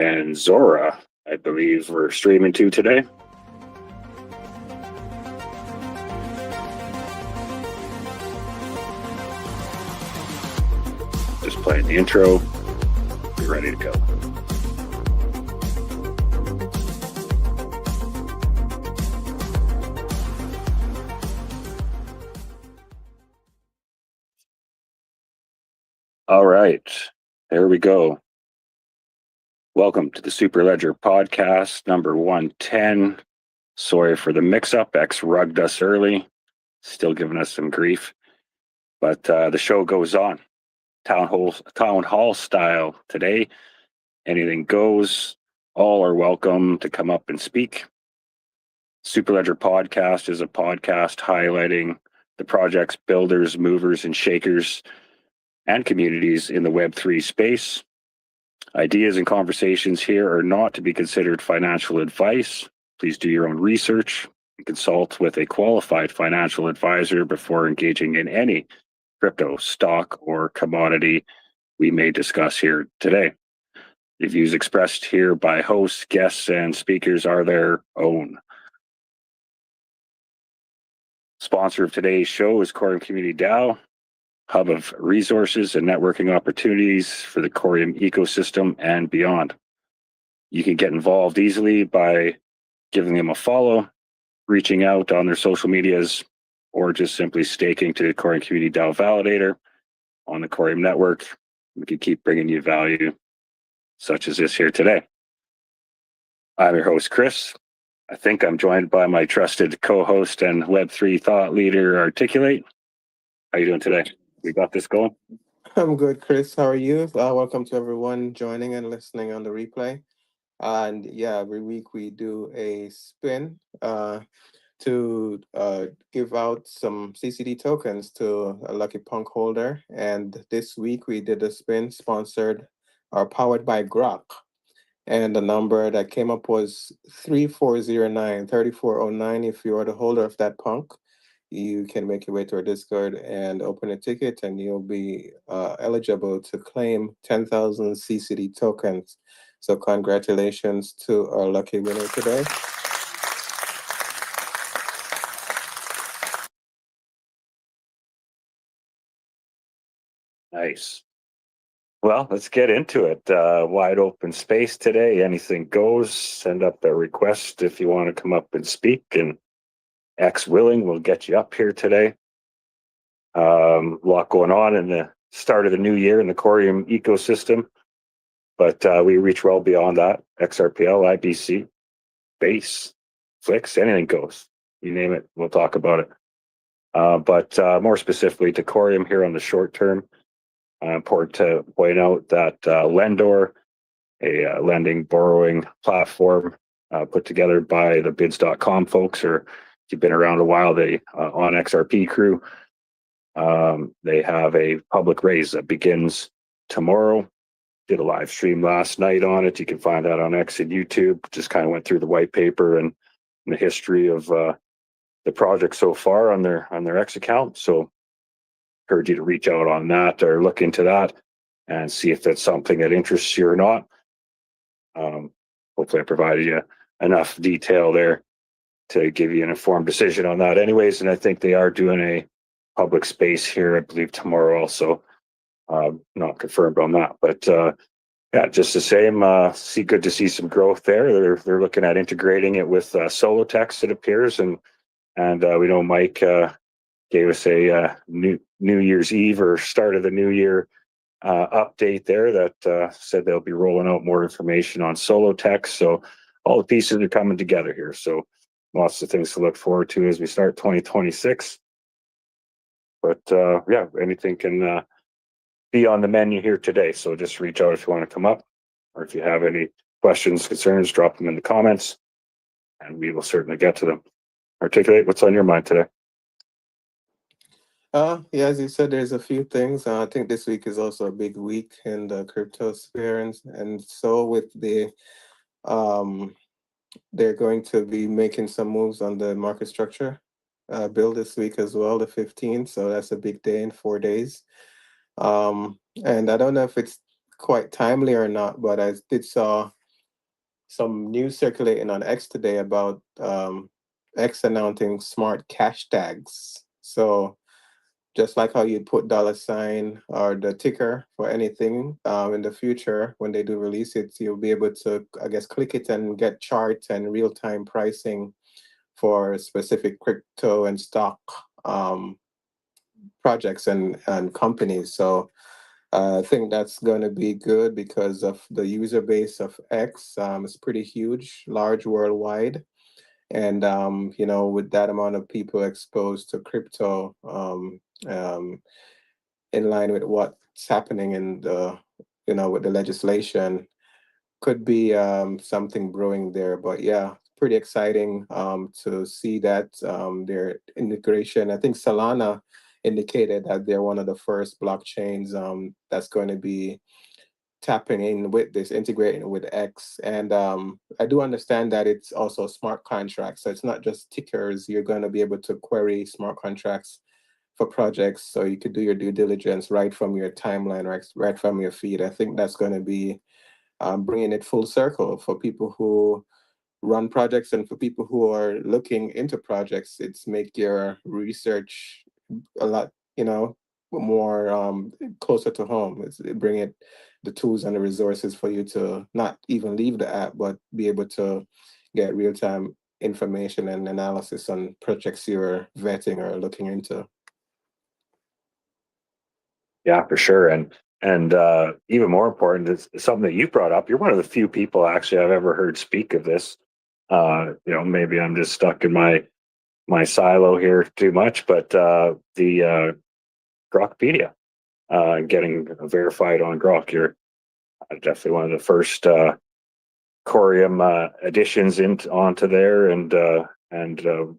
and Zora, I believe we're streaming to today. Just playing the intro. Be ready to go. All right, there we go. Welcome to the Superledger Podcast, number 110. Sorry for the mix-up. X rugged us early, still giving us some grief. But the show goes on. Town hall style today. Anything goes. All are welcome to come up and speak. Superledger Podcast is a podcast highlighting the projects, builders, movers, and shakers and communities in the Web3 space. Ideas and conversations here are not to be considered financial advice. Please do your own research and consult with a qualified financial advisor before engaging in any crypto, stock, or commodity we may discuss here today. The views expressed here by hosts, guests, and speakers are their own. Sponsor of today's show is Corium Community DAO, hub of resources and networking opportunities for the Corium ecosystem and beyond. You can get involved easily by giving them a follow, reaching out on their social medias, or just simply staking to the Corium Community DAO Validator on the Corium network. We can keep bringing you value such as this here today. I'm your host, Chris. I think I'm joined by my trusted co-host and Web3 thought leader, Articulate. How are you doing today? We got this going? I'm good, Chris. How are you? Welcome to everyone joining and listening on the replay. And yeah, every week we do a spin to give out some CCD tokens to a lucky punk holder. And this week we did a spin sponsored or powered by Grok. And the number that came up was 3409. If you are the holder of that punk, you can make your way to our Discord and open a ticket, and you'll be eligible to claim 10,000 CCD tokens. So congratulations to our lucky winner today. Nice. Well, let's get into it. Wide open space today. Anything goes. Send up a request if you want to come up and speak, and X willing, we'll get you up here today. A lot going on in the start of the new year in the Corium ecosystem, but we reach well beyond that. XRPL, IBC, base, Flix, anything goes. You name it, we'll talk about it. But more specifically to Corium here on the short term, important to point out that Lendor, a lending borrowing platform put together by the bids.com folks, or if you've been around a while, they on XRP crew, they have a public raise that begins tomorrow. Did a live stream last night on it. You can find that on X and YouTube. Just kind of went through the white paper and the history of the project so far on their X account. So encourage you to reach out on that or look into that and see if that's something that interests you or not. Hopefully I provided you enough detail there to give you an informed decision on that anyways. And I think they are doing a public space here, I believe tomorrow also. Not confirmed on that, but yeah, just the same, good to see some growth there. They're looking at integrating it with Solotext, it appears. And we know Mike gave us a New Year's Eve or start of the new year update there that said they'll be rolling out more information on Solotext. So all the pieces are coming together here. So lots of things to look forward to as we start 2026. But yeah, anything can be on the menu here today. So just reach out if you want to come up, or if you have any questions, concerns, drop them in the comments, and we will certainly get to them. Articulate, what's on your mind today? Yeah, as you said, there's a few things. I think this week is also a big week in the crypto sphere, and so with the they're going to be making some moves on the market structure bill this week as well, the 15th. So that's a big day in 4 days. And I don't know if it's quite timely or not, but I did saw some news circulating on X today about X announcing smart cash tags. So just like how you'd put dollar sign or the ticker for anything, in the future when they do release it, you'll be able to, I guess, click it and get charts and real time pricing for specific crypto and stock um, projects and companies. So I think that's going to be good because of the user base of X. It's pretty huge, large worldwide. And, with that amount of people exposed to crypto, um, in line with what's happening in with the legislation, could be something brewing there. But yeah, pretty exciting to see that their integration. I think Solana indicated that they're one of the first blockchains that's going to be tapping in with this, integrating with X. And I do understand that it's also smart contracts. So it's not just tickers. You're going to be able to query smart contracts for projects. So you could do your due diligence right from your timeline, right from your feed. I think that's going to be bringing it full circle for people who run projects and for people who are looking into projects. It's make your research a lot, more closer to home. It bring it the tools and the resources for you to not even leave the app, but be able to get real time information and analysis on projects you're vetting or looking into. Yeah, for sure. And even more important is something that you brought up. You're one of the few people actually I've ever heard speak of this. Maybe I'm just stuck in my silo here too much, but the Grokpedia, getting verified on Grok. You're definitely one of the first Corium additions onto there, and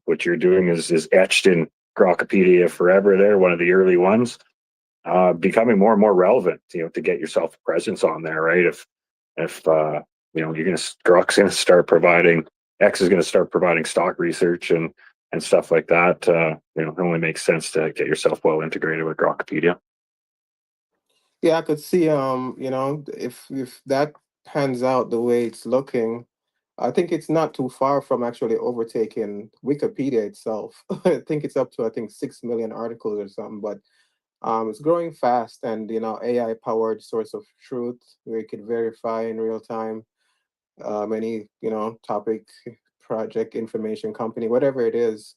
what you're doing is etched in Grokopedia forever. There, one of the early ones, becoming more and more relevant. To get yourself a presence on there, right? If Grok's going to start providing, X is going to start providing stock research and stuff like that. It only makes sense to get yourself well integrated with Grokopedia. Yeah, I could see, if that pans out the way it's looking, I think it's not too far from actually overtaking Wikipedia itself. I think it's up to, I think, 6 million articles or something, but it's growing fast, and AI powered source of truth where you could verify in real time any topic, project, information, company, whatever it is.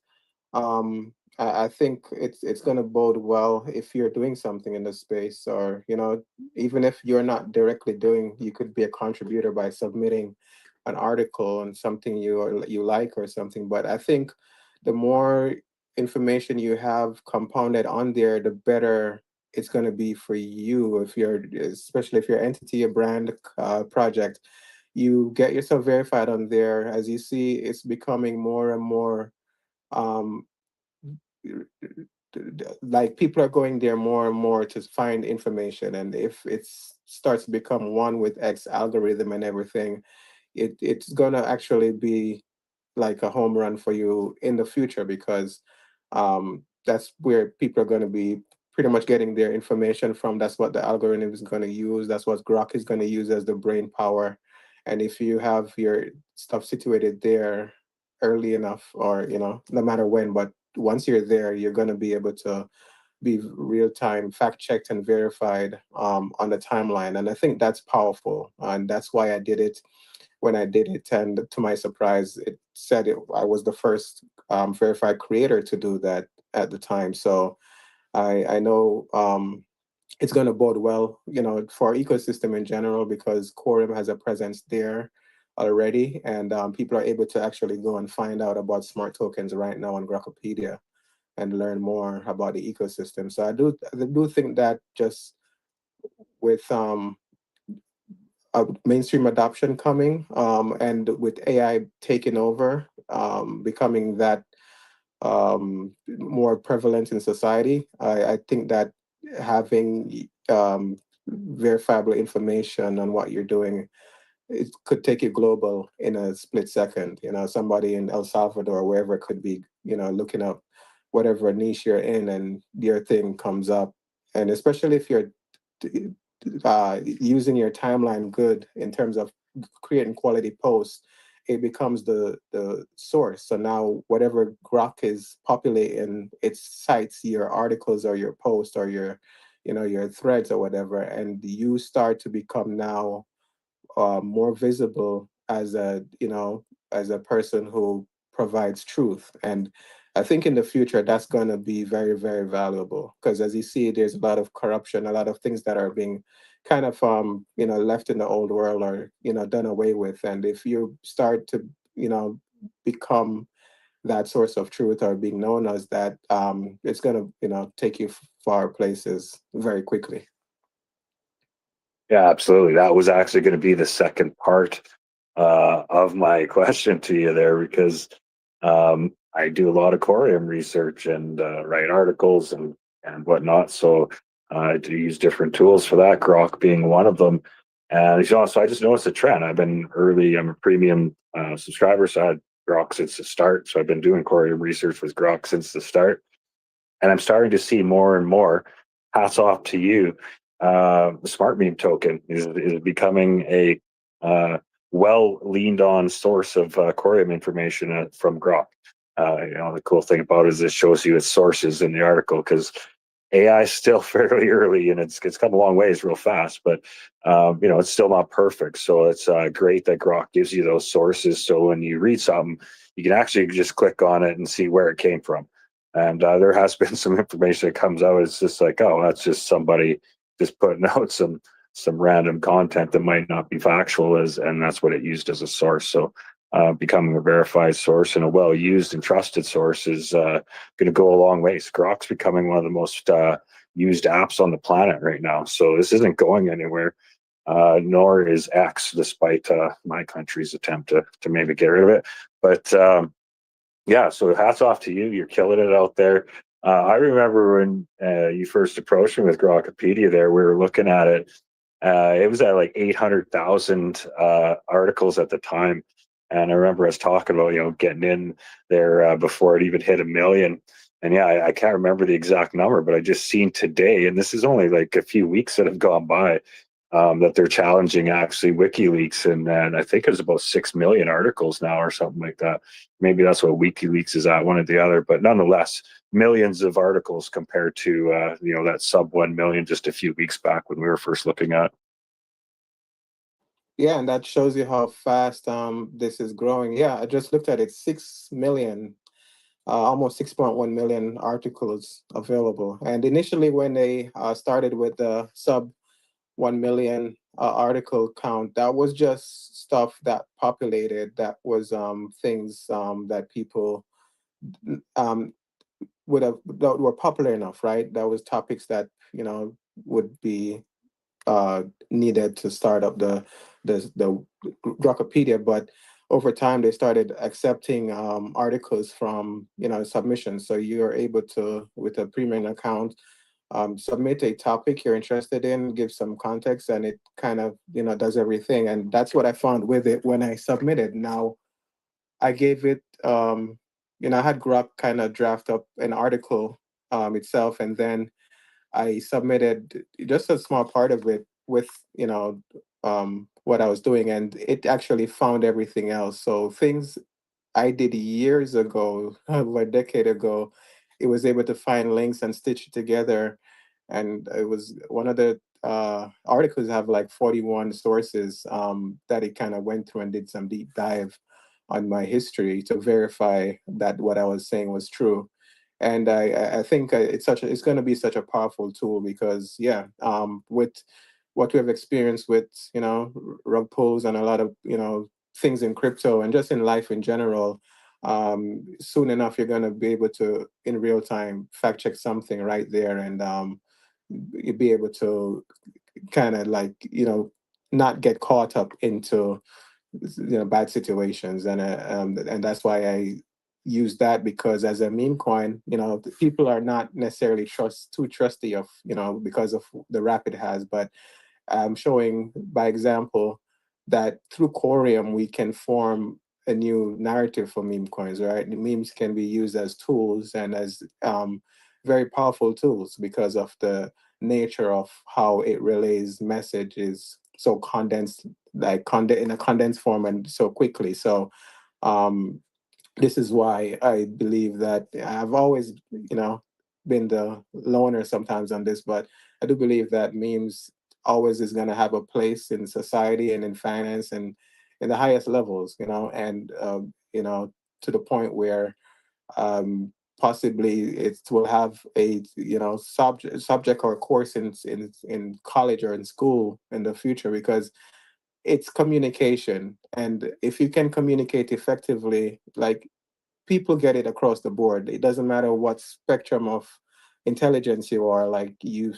I think it's going to bode well if you're doing something in the space, or even if you're not directly doing, you could be a contributor by submitting an article on something you like or something. But I think the more information you have compounded on there, the better it's going to be for you. If you're, especially if your entity, a brand, project, you get yourself verified on there. As you see, it's becoming more and more um, like people are going there more and more to find information. And if it starts to become one with X algorithm and everything, it's gonna actually be like a home run for you in the future, because that's where people are going to be pretty much getting their information from. That's what the algorithm is going to use. That's what Grok is going to use as the brain power. And if you have your stuff situated there early enough, or no matter when, but once you're there, you're going to be able to be real time fact checked and verified on the timeline. And I think that's powerful, and that's why I did it when I did it. And to my surprise, it said I was the first verified creator to do that at the time. So I know it's going to bode well, for our ecosystem in general, because Quorum has a presence there already, and people are able to actually go and find out about smart tokens right now on Grokopedia and learn more about the ecosystem. So I do think that just with mainstream adoption coming, and with AI taking over, becoming that more prevalent in society, I think that having verifiable information on what you're doing, it could take you global in a split second. Somebody in El Salvador, wherever it could be, looking up whatever niche you're in, and your thing comes up. And especially if you're using your timeline good in terms of creating quality posts, it becomes the source. So now whatever Grok is populating, it cites your articles or your post or your, your threads or whatever, and you start to become now more visible as a, as a person who provides truth. And I think in the future that's going to be very, very valuable, because as you see, there's a lot of corruption, a lot of things that are being kind of left in the old world, or done away with. And if you start to become that source of truth, or being known as that, it's going to take you far places very quickly. Yeah, absolutely. That was actually going to be the second part of my question to you there, because I do a lot of Corium research and write articles and whatnot. So I do use different tools for that, Grok being one of them. And so I just noticed a trend. I'm a premium subscriber, so I had Grok since the start. So I've been doing Corium research with Grok since the start. And I'm starting to see more and more. Hats off to you. The smart meme token is becoming a well leaned on source of Corium information from Grok. The cool thing about it is it shows you its sources in the article, because AI is still fairly early, and it's come a long ways real fast, but it's still not perfect. So it's great that Grok gives you those sources. So when you read something, you can actually just click on it and see where it came from. And there has been some information that comes out. It's just like, oh, that's just somebody just putting out some random content that might not be factual, and that's what it used as a source. So becoming a verified source and a well-used and trusted source is going to go a long ways. Grok's becoming one of the most used apps on the planet right now. So this isn't going anywhere, nor is X, despite my country's attempt to maybe get rid of it. But yeah, so hats off to you. You're killing it out there. I remember when you first approached me with Grokopedia there, we were looking at it. It was at like 800,000 articles at the time. And I remember us talking about, getting in there before it even hit 1 million. And yeah, I can't remember the exact number, but I just seen today, and this is only like a few weeks that have gone by, that they're challenging actually WikiLeaks, and I think it's about 6 million articles now or something like that. Maybe that's what WikiLeaks is at, one or the other, but nonetheless, millions of articles compared to that sub 1 million just a few weeks back when we were first looking at. Yeah, and that shows you how fast this is growing. Yeah, I just looked at it, 6 million, almost 6.1 million articles available. And initially, when they started with the sub 1 million article count, that was just stuff that populated, that was things that people um, would have, that were popular enough, right? That was topics that, would be needed to start up the Grokopedia. But over time, they started accepting articles from submissions. So you're able to, with a premium account, submit a topic you're interested in, give some context, and it kind of does everything. And that's what I found with it when I submitted. Now I gave it, I had Grok kind of draft up an article itself, and then I submitted just a small part of it with, what I was doing, and it actually found everything else. So things I did years ago, over a decade ago, it was able to find links and stitch it together. And it was one of the articles have like 41 sources that it kind of went through and did some deep dive on my history to verify that what I was saying was true. And I think it's going to be such a powerful tool, because yeah, with what we have experienced with rug pulls and a lot of things in crypto and just in life in general, soon enough you're going to be able to in real time fact check something right there, and you'll be able to kind of like not get caught up into bad situations. And that's why I use that, because as a meme coin, the people are not necessarily too trusty of because of the rap it has. But I'm showing by example that through Corium we can form a new narrative for meme coins, right? The memes can be used as tools and as very powerful tools because of the nature of how it relays messages so condensed, like in a condensed form and so quickly. So um, this is why I believe that I've always, been the loner sometimes on this, but I do believe that memes always is going to have a place in society and in finance and in the highest levels, and to the point where um, possibly it will have a subject or course in college or in school in the future, because it's communication, and if you can communicate effectively, like, people get it across the board. It doesn't matter what spectrum of intelligence you are. Like, you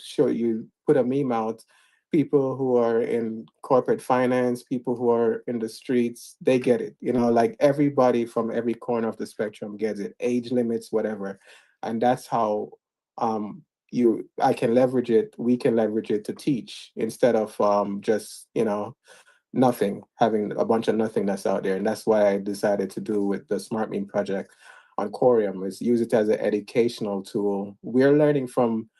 put a meme out, people who are in corporate finance, people who are in the streets, they get it. Like, everybody from every corner of the spectrum gets it. Age limits, whatever, and that's how you I can leverage it. We can leverage it to teach instead of just nothing, having a bunch of nothing that's out there. And that's why I decided to do with the Smart Meme project on Corium, is use it as an educational tool. We're learning from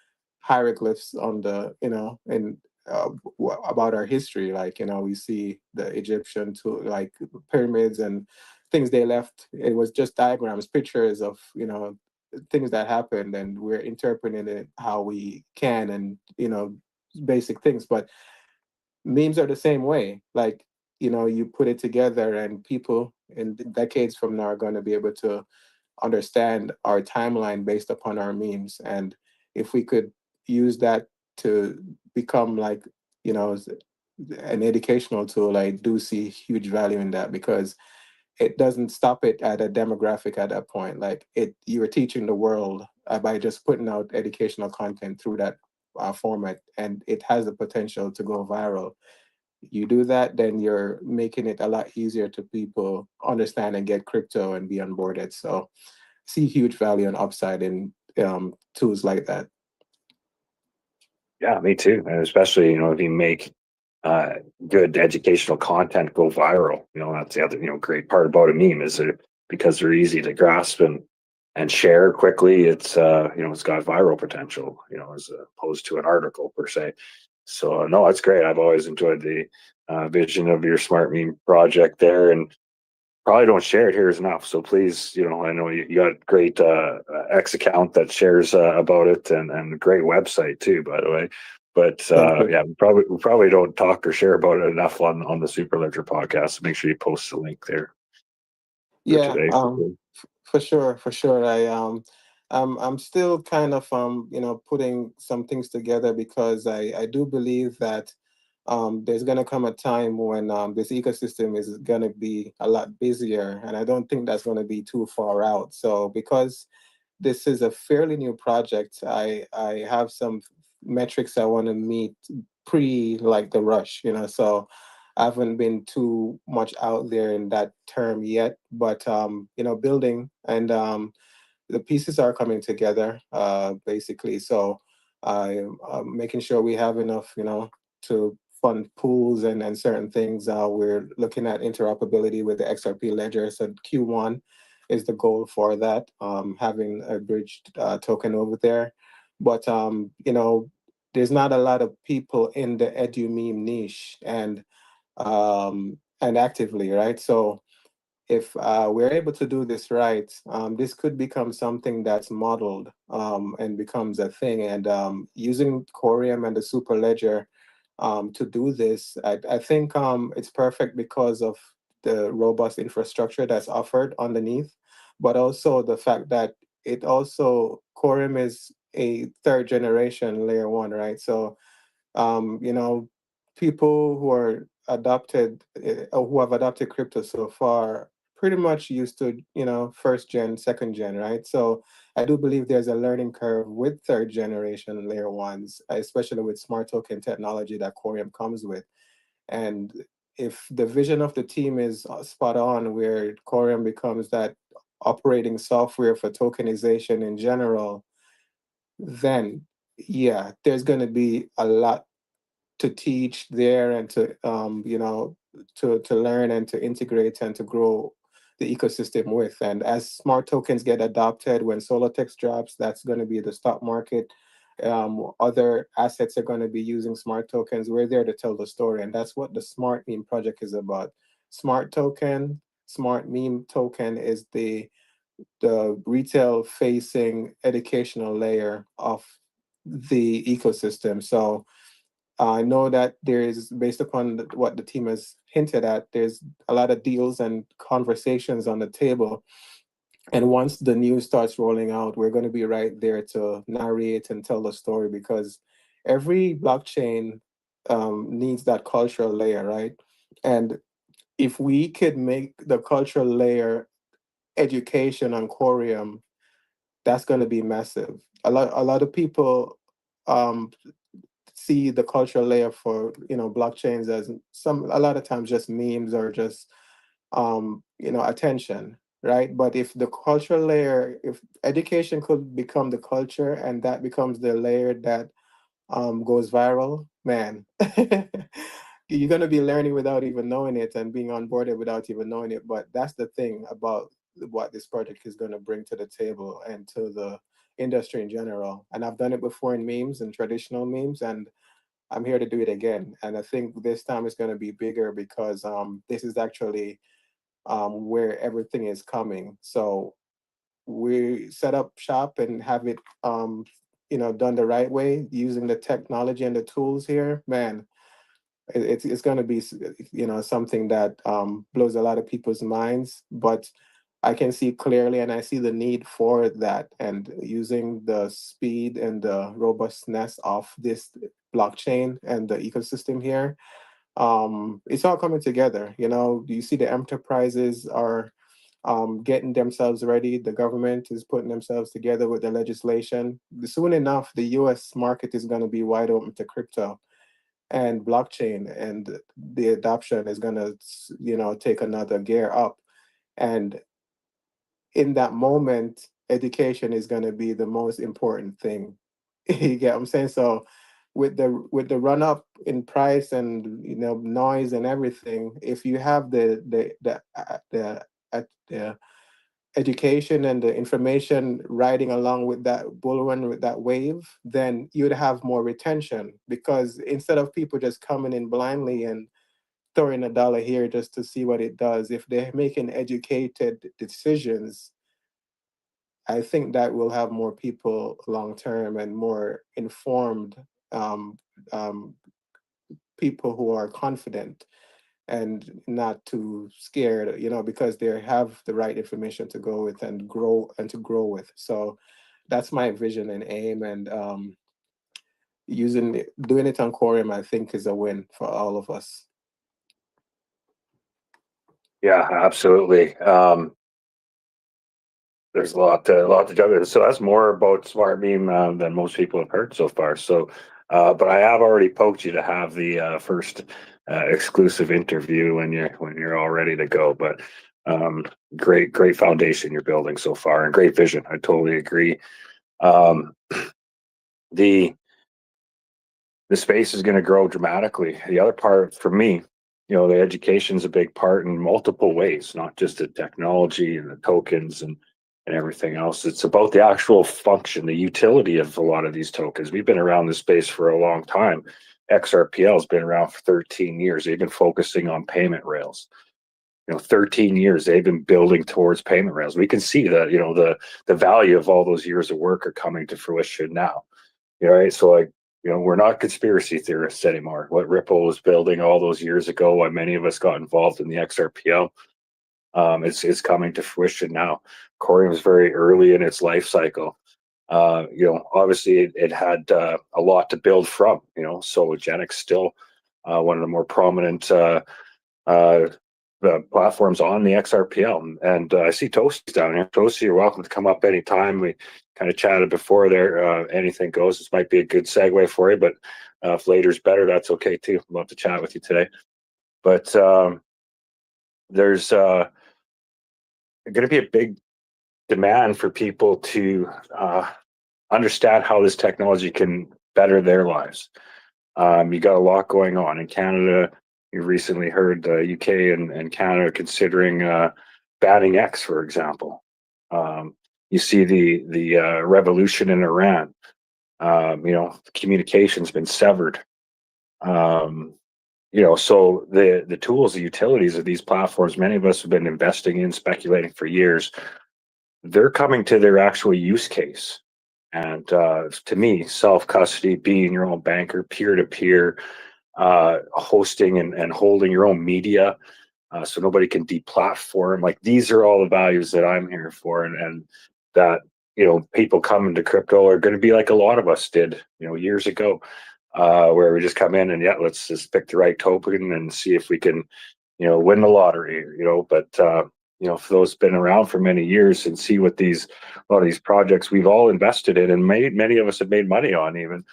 hieroglyphs on the, and about our history. Like, we see the Egyptian to like pyramids and things they left. It was just diagrams, pictures of, things that happened, and we're interpreting it how we can, and, basic things. But memes are the same way. Like, you put it together, and people in decades from now are going to be able to understand our timeline based upon our memes. And if we could use that to become like, an educational tool, I do see huge value in that, because it doesn't stop it at a demographic at that point. Like, you're teaching the world by just putting out educational content through that format, and it has the potential to go viral. You do that, then you're making it a lot easier to people understand and get crypto and be onboarded. So see huge value and upside in tools like that. Yeah, me too. And especially, if you make uh, good educational content go viral, that's the other, great part about a meme is that because they're easy to grasp and share quickly, it's got viral potential, as opposed to an article per se. So no, that's great. I've always enjoyed the vision of your smart meme project there, and probably don't share it here is enough. So please, I know you got a great X account that shares about it, and a great website too, by the way. But Thank you. yeah, we probably don't talk or share about it enough on the Superledger podcast. So make sure you post the link there for Yeah, today. for sure, for sure. I'm still kind of putting some things together, because I do believe that there's gonna come a time when this ecosystem is gonna be a lot busier, and I don't think that's gonna be too far out. So because this is a fairly new project, I have some metrics I want to meet pre like the rush, so I haven't been too much out there in that term yet, but building, and the pieces are coming together, basically. So I'm making sure we have enough, to fund pools and certain things. We're looking at interoperability with the XRP ledger. So Q1 is the goal for that, having a bridged token over there. But, there's not a lot of people in the edu meme niche, and actively, right? So if we're able to do this right, this could become something that's modeled, and becomes a thing. And using Corium and the Superledger to do this, I think it's perfect because of the robust infrastructure that's offered underneath, but also the fact that Corium is a third generation layer one, right? So you know, people who are adopted or who have adopted crypto so far pretty much used to, first gen, second gen, right? So I do believe there's a learning curve with third generation layer ones, especially with smart token technology that Corium comes with. And if the vision of the team is spot on, where Corium becomes that operating software for tokenization in general, then yeah, there's going to be a lot to teach there, and to to learn and to integrate and to grow the ecosystem with. And as smart tokens get adopted, when Solotex drops, that's going to be the stock market Other assets are going to be using smart tokens. We're there to tell the story, and that's what the Smart Meme project is about. Smart token, Smart Meme token is the retail facing educational layer of the ecosystem. So I know that there is, based upon what the team has hinted at, there's a lot of deals and conversations on the table. And once the news starts rolling out, we're going to be right there to narrate and tell the story, because every blockchain needs that cultural layer, right? And if we could make the cultural layer education on Quorium, that's going to be massive. A lot of people um, see the cultural layer for blockchains as a lot of times just memes or just attention, right? But if the cultural layer, if education could become the culture and that becomes the layer that goes viral, man, you're going to be learning without even knowing it and being onboarded without even knowing it. But that's the thing about what this project is going to bring to the table and to the industry in general. And I've done it before in memes and traditional memes, and I'm here to do it again. And I think this time it's going to be bigger because this is actually where everything is coming. So we set up shop and have it, done the right way using the technology and the tools here. Man, it's going to be, something that blows a lot of people's minds. But I can see clearly, and I see the need for that. And using the speed and the robustness of this blockchain and the ecosystem here, it's all coming together. You see the enterprises are getting themselves ready. The government is putting themselves together with the legislation. Soon enough, the US market is going to be wide open to crypto and blockchain, and the adoption is going to, take another gear up. And in that moment, education is going to be the most important thing. You get what I'm saying? So with the run up in price and noise and everything, if you have the education and the information riding along with that bull run, with that wave, then you'd have more retention, because instead of people just coming in blindly and throwing a dollar here just to see what it does, if they're making educated decisions, I think that will have more people long term and more informed um, um, people who are confident and not too scared, because they have the right information to go with and grow with. So that's my vision and aim. And doing it on Quorum, I think, is a win for all of us. Yeah, absolutely. There's a lot to juggle. So that's more about Smart Meme than most people have heard so far. So, but I have already poked you to have the first exclusive interview when you're all ready to go. But great foundation you're building so far, and great vision. I totally agree. Um, the the space is going to grow dramatically. The other part for me, the education is a big part in multiple ways, not just the technology and the tokens and everything else. It's about the actual function, the utility of a lot of these tokens. We've been around this space for a long time. XRPL has been around for 13 years. They've been focusing on payment rails. 13 years they've been building towards payment rails. We can see that, the value of all those years of work are coming to fruition now. Right. So we're not conspiracy theorists anymore. What Ripple was building all those years ago, why many of us got involved in the XRPL, it's coming to fruition now. Corium was very early in its life cycle. Obviously it had a lot to build from. Sologenic's still one of the more prominent platforms on the XRPL. And I see Toasty down here. Toasty, you're welcome to come up anytime. We kind of chatted before there. Anything goes. This might be a good segue for you, but if later's better, that's okay too. I'd love to chat with you today. But there's going to be a big demand for people to understand how this technology can better their lives. You got a lot going on in Canada. You recently heard the UK and Canada considering banning X, for example. You see the revolution in Iran. Communication's been severed. So the tools, the utilities of these platforms, many of us have been investing in, speculating for years. They're coming to their actual use case. And to me, self-custody, being your own banker, peer-to-peer, hosting and holding your own media, so nobody can deplatform. Like, these are all the values that I'm here for, and that people coming to crypto are going to be like a lot of us did, years ago, where we just come in and let's just pick the right token and see if we can, win the lottery. But for those been around for many years and see what a lot of these projects we've all invested in and many of us have made money on even.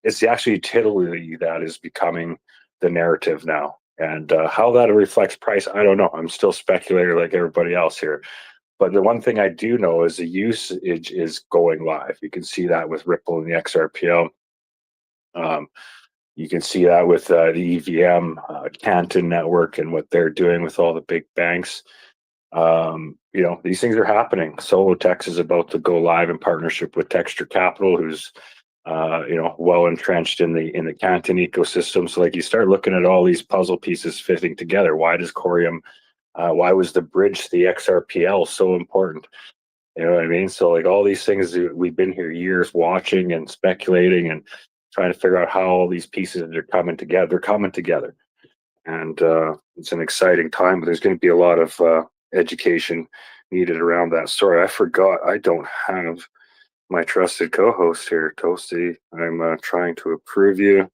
It's the actual utility that is becoming the narrative now. And how that reflects price, I don't know. I'm still speculating like everybody else here. But the one thing I do know is the usage is going live. You can see that with Ripple and the XRPL. You can see that with the EVM, Canton Network, and what they're doing with all the big banks. These things are happening. Solotex is about to go live in partnership with Texture Capital, who's well entrenched in the Canton ecosystem. So like, you start looking at all these puzzle pieces fitting together. Why does Corium? Why was the bridge to the XRPL so important? You know what I mean? So like, all these things, we've been here years watching and speculating and trying to figure out how all these pieces are coming together. They're coming together, and it's an exciting time. But there's going to be a lot of education needed around that. Sorry, I forgot. I don't have my trusted co-host here, Toasty. I'm trying to approve you.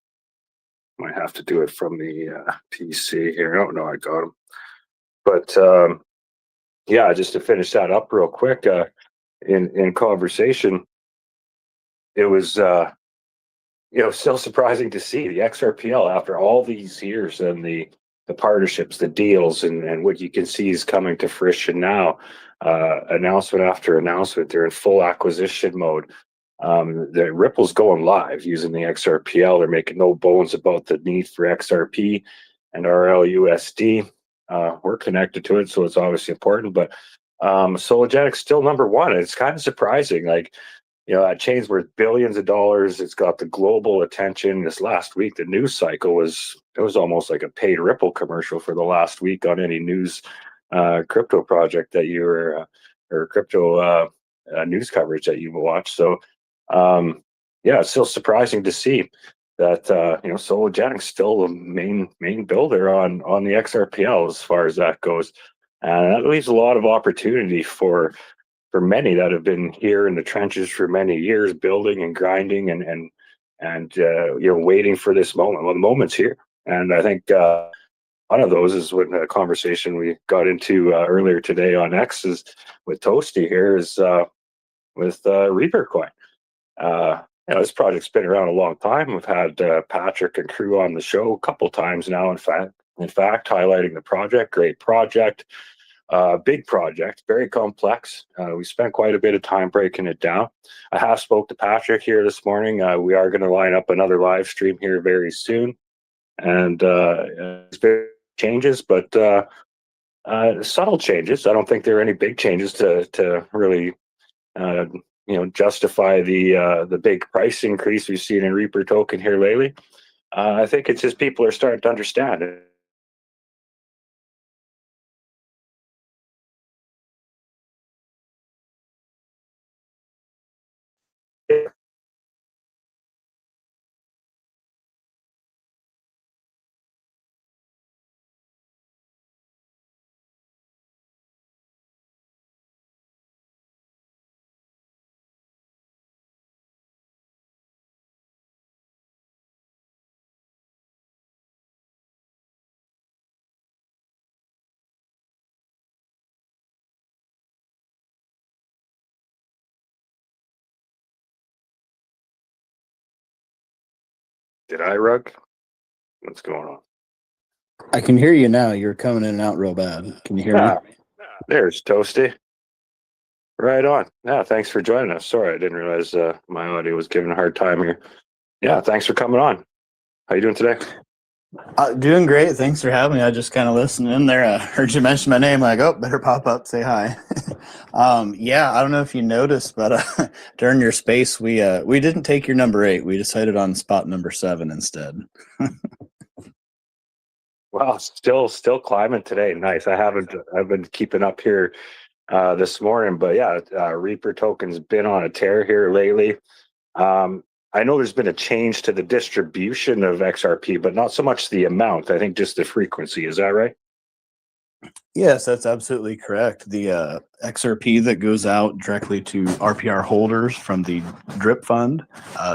Might have to do it from the PC here. Oh no, I got him. But just to finish that up real quick, in conversation, it was still surprising to see the XRPL after all these years, and the partnerships, the deals, and what you can see is coming to fruition now. Announcement after announcement, they're in full acquisition mode. The Ripple's going live using the XRPL. They're making no bones about the need for XRP and RLUSD. We're connected to it, so it's obviously important. But Superledger's still number one. It's kind of surprising. Like, that chain's worth billions of dollars. It's got the global attention. This last week, the news cycle was almost like a paid Ripple commercial for the last week on any news crypto project that you were or crypto news coverage that you watched. So it's still surprising to see that Superledger's still the main builder on the XRPL as far as that goes, and that leaves a lot of opportunity for many that have been here in the trenches for many years, building and grinding and waiting for this moment. Well, the moment's here, and I think one of those is what a conversation we got into earlier today on X is with Toasty here is with Reaper Coin. This project's been around a long time. We've had Patrick and crew on the show a couple times now. In fact, highlighting the project. Great project. Big project, very complex. We spent quite a bit of time breaking it down. I have spoke to Patrick here this morning. We are going to line up another live stream here very soon, and it's been changes, but subtle changes. I don't think there are any big changes to really justify the big price increase we've seen in Reaper token here lately. I think it's just people are starting to understand it. Did I rug? What's going on? I can hear you now. You're coming in and out real bad. Can you hear me? There's Toasty. Right on. Yeah, thanks for joining us. Sorry, I didn't realize my audio was giving a hard time here. Yeah, thanks for coming on. How you doing today? Doing great. Thanks for having me. I just kind of listened in there. I heard you mention my name. Like, oh, better pop up, say hi. Yeah, I don't know if you noticed, but during your space, we didn't take your number 8. We decided on spot number 7 instead. Well, still climbing today. Nice. I've been keeping up here this morning, but yeah, Reaper token's been on a tear here lately. I know there's been a change to the distribution of XRP, but not so much the amount. I think just the frequency. Is that right? Yes, that's absolutely correct. The XRP that goes out directly to RPR holders from the drip fund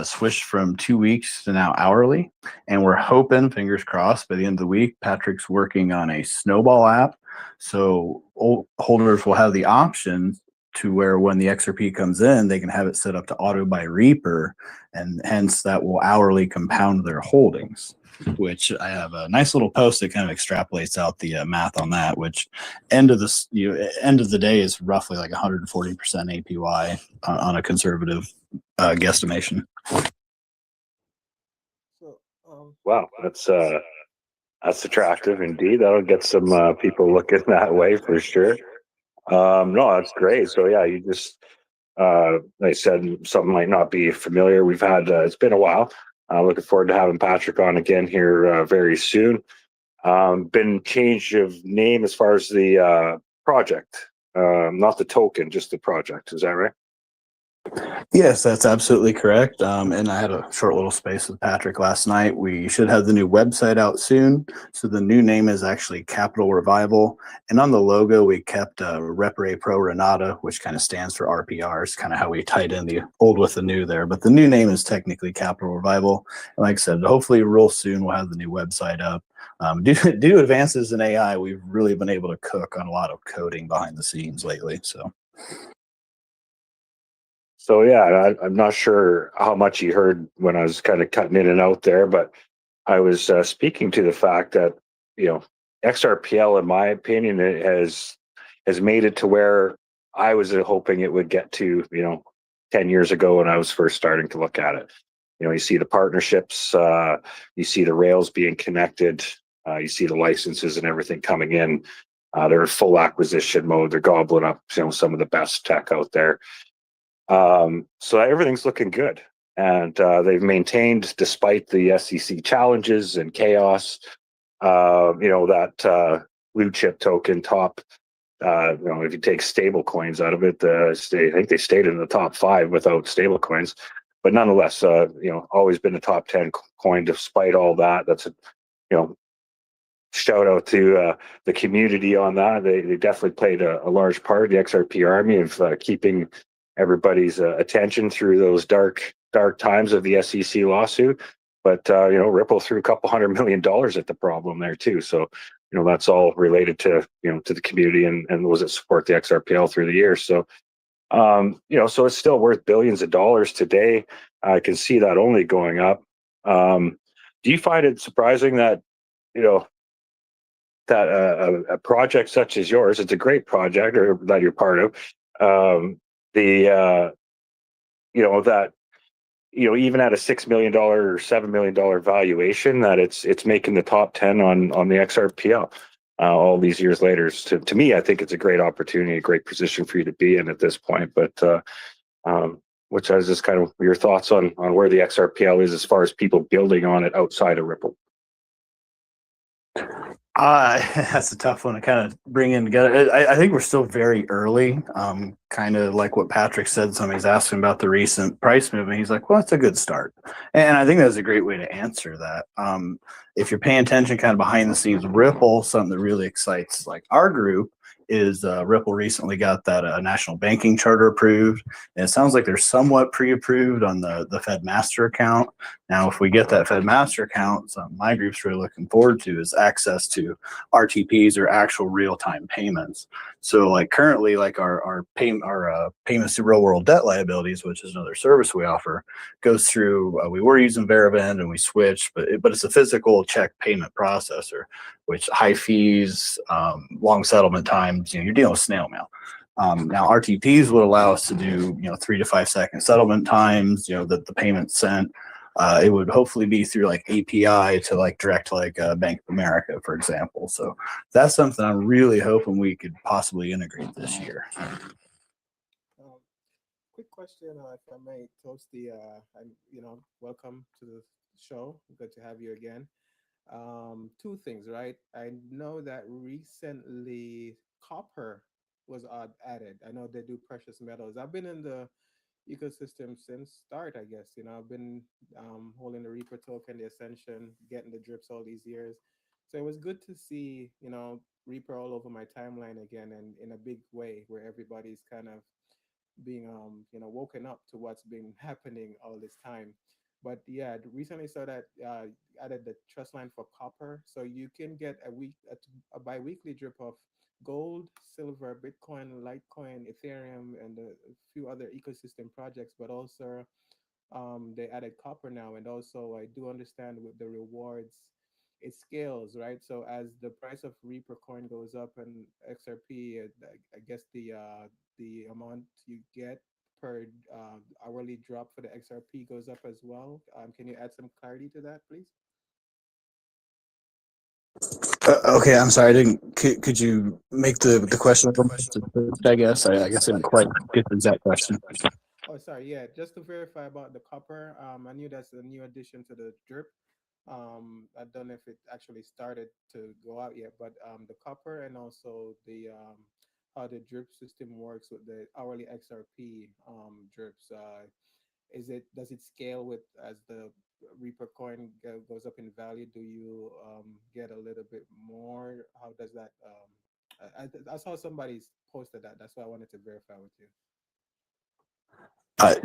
switched from 2 weeks to now hourly. And we're hoping, fingers crossed, by the end of the week, Patrick's working on a snowball app. So holders will have the option to where when the XRP comes in, they can have it set up to auto buy Reaper, and hence that will hourly compound their holdings. Which I have a nice little post that kind of extrapolates out the math on that. Which end of the day is roughly like 140% APY on a conservative guesstimation. Wow, that's attractive indeed. That'll get some people looking that way for sure. No, that's great. So yeah, you just like I said, something might not be familiar. We've had it's been a while. Looking forward to having Patrick on again here very soon. Been change of name as far as the project, not the token, just the project. Is that right? Yes, that's absolutely correct. And I had a short little space with Patrick last night. We should have the new website out soon. So the new name is actually Capital Revival. And on the logo, we kept Repare Pro Renata, which kind of stands for RPRs, kind of how we tied in the old with the new there. But the new name is technically Capital Revival. And like I said, hopefully real soon we'll have the new website up. Due to advances in AI, we've really been able to cook on a lot of coding behind the scenes lately. So yeah, I'm not sure how much you heard when I was kind of cutting in and out there, but I was speaking to the fact that XRPL, in my opinion, it has made it to where I was hoping it would get to 10 years ago when I was first starting to look at it. You see the partnerships, you see the rails being connected, you see the licenses and everything coming in. They're in full acquisition mode. They're gobbling up some of the best tech out there. So everything's looking good, and they've maintained, despite the SEC challenges and chaos, that blue chip token top. If you take stable coins out of it, I think they stayed in the top 5 without stable coins, but nonetheless, always been a top 10 coin despite all that. That's shout out to the community on that. They definitely played a large part, the XRP army, of keeping everybody's attention through those dark times of the SEC lawsuit. But Ripple threw a couple $100 million at the problem there too. So that's all related to to the community and those that support the XRPL through the years. So so it's still worth billions of dollars today. I can see that only going up. Do you find it surprising that that a project such as yours, it's a great project or that you're part of, that even at a $6 million or $7 million valuation, that it's making the top 10 on the XRPL all these years later. To me, I think it's a great opportunity, a great position for you to be in at this point. But which is just kind of your thoughts on where the XRPL is as far as people building on it outside of Ripple. That's a tough one to kind of bring in together. I think we're still very early. Kind of like what Patrick said, somebody's asking about the recent price movement. He's like, well, that's a good start. And I think that's a great way to answer that. If you're paying attention kind of behind the scenes, Ripple, something that really excites like our group is Ripple recently got that national banking charter approved. And it sounds like they're somewhat pre-approved on the Fed Master account. Now, if we get that Fed Master account, something my group's really looking forward to is access to RTPs, or actual real-time payments. So like currently, like our payments to real world debt liabilities, which is another service we offer, goes through, we were using Veravend and we switched, but it's a physical check payment processor, which high fees, long settlement times, you're dealing with snail mail. Now RTPs would allow us to do 3 to 5 second settlement times, that the payment sent. It would hopefully be through like API to like direct to like Bank of America, for example. So that's something I'm really hoping we could possibly integrate this year. question, if I may, Toasty. I'm, welcome to the show. Good to have you again. Two things, right? I know that recently copper was added. I know they do precious metals. I've been in the ecosystem since start, I guess. I've been holding the Reaper token, the Ascension, getting the drips all these years. So it was good to see, Reaper all over my timeline again and in a big way where everybody's kind of being woken up to what's been happening all this time. But yeah, recently saw that added the trust line for copper, so you can get a bi-weekly drip of gold, silver, Bitcoin, Litecoin, Ethereum, and a few other ecosystem projects. But also they added copper now, and also I do understand with the rewards it scales, right? So as the price of Reaper coin goes up and XRP, I guess the amount you get per hourly drop for the XRP goes up as well. Can you add some clarity to that, please? Okay, I'm sorry. I didn't. Could you make the question a little more specific, I guess? I guess I didn't quite get the exact question. Oh, sorry. Yeah, just to verify about the copper. I knew that's a new addition to the drip. I don't know if it actually started to go out yet, but the copper and also the how the drip system works with the hourly XRP drips. Does it scale with as the Reaper coin goes up in value? Do you get a little bit more? How does that? I saw somebody's posted that. That's why I wanted to verify with you.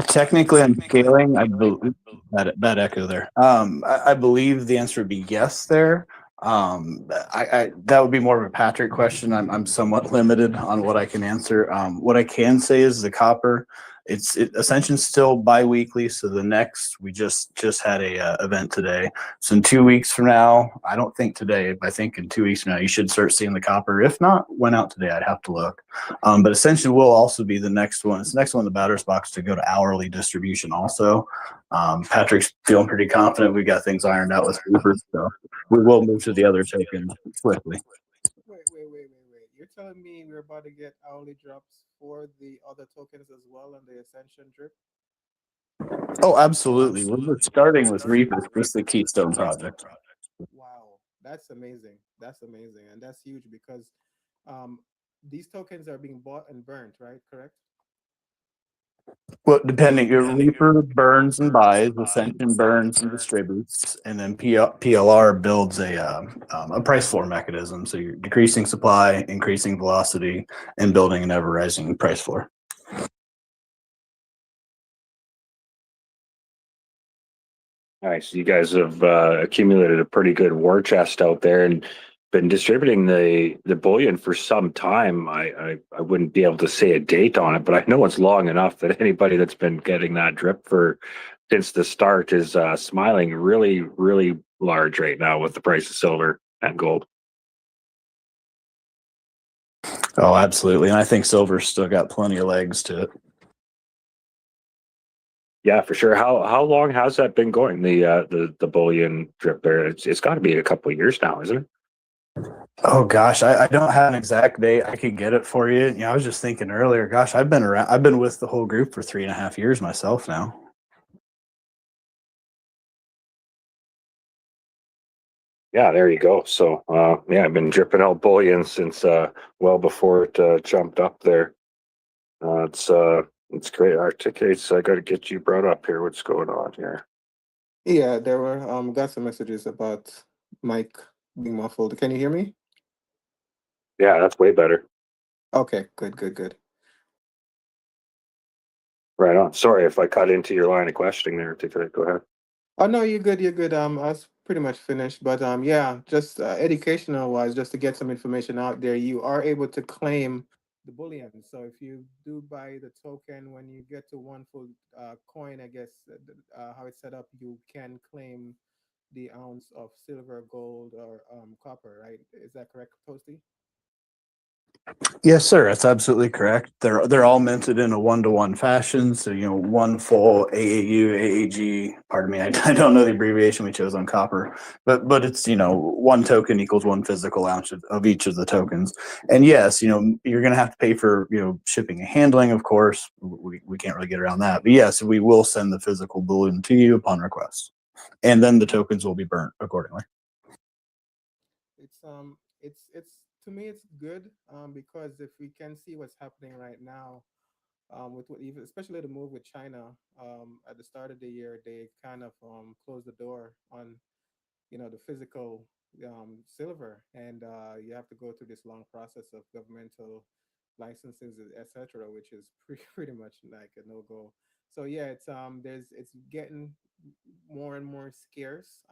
Technically, I'm scaling. I believe that echo there. I believe the answer would be yes there. I that would be more of a Patrick question. I'm somewhat limited on what I can answer. What I can say is the copper. Ascension's still bi-weekly, so the next we just had a event today. So in 2 weeks from now, I don't think today, but I think in 2 weeks from now you should start seeing the copper. If not, went out today. I'd have to look. But Ascension will also be the next one. It's the next one in the batter's box to go to hourly distribution. Also, Patrick's feeling pretty confident. We've got things ironed out with Reaper, so we will move to the other token quickly. Wait. You're telling me we're about to get hourly drops for the other tokens as well on the Ascension drip? Oh, absolutely. We're starting with Reaper. It's the Keystone project. Wow, that's amazing. That's amazing, and that's huge because um, these tokens are being bought and burnt, right? Correct? Well, depending, your Reaper burns and buys, Ascension burns and distributes, and then PLR builds a price floor mechanism. So you're decreasing supply, increasing velocity, and building an ever rising price floor. All right, so you guys have accumulated a pretty good war chest out there and been distributing the bullion for some time. I wouldn't be able to say a date on it, but I know it's long enough that anybody that's been getting that drip for since the start is smiling really, really large right now with the price of silver and gold. Oh, absolutely. And I think silver's still got plenty of legs to it. Yeah, for sure. How long has that been going? The bullion drip there. It's got to be a couple of years now, isn't it? Oh gosh, I don't have an exact date. I could get it for you. I was just thinking earlier, gosh, I've been with the whole group for 3.5 years myself now. Yeah, there you go. So yeah, I've been dripping out bullion since well before it jumped up there. It's great. Articulates. I got to get you brought up here. What's going on here? Yeah, there were got some messages about Mike being muffled. Can you hear me? Yeah, that's way better. Okay, good. Right on. Sorry if I cut into your line of questioning there. Articulate. Go ahead. Oh no, you're good. You're good. I was pretty much finished, but yeah, just educational wise, just to get some information out there, you are able to claim the bullion. So if you do buy the token, when you get to one full coin, I guess how it's set up, you can claim the ounce of silver, gold, or copper. Right? Is that correct, Toasty? Yes, sir. That's absolutely correct. They're all minted in a 1-to-1 fashion. So, one full AAU, AAG. Pardon me, I don't know the abbreviation we chose on copper, but it's one token equals one physical ounce of each of the tokens. And yes, you're going to have to pay for shipping and handling. Of course, we can't really get around that. But yes, we will send the physical balloon to you upon request, and then the tokens will be burnt accordingly. It's to me it's good because if we can see what's happening right now with what even especially the move with China at the start of the year, they kind of closed the door on the physical silver, and you have to go through this long process of governmental licenses, etc., which is pretty much like a no go. So yeah, it's getting more and more scarce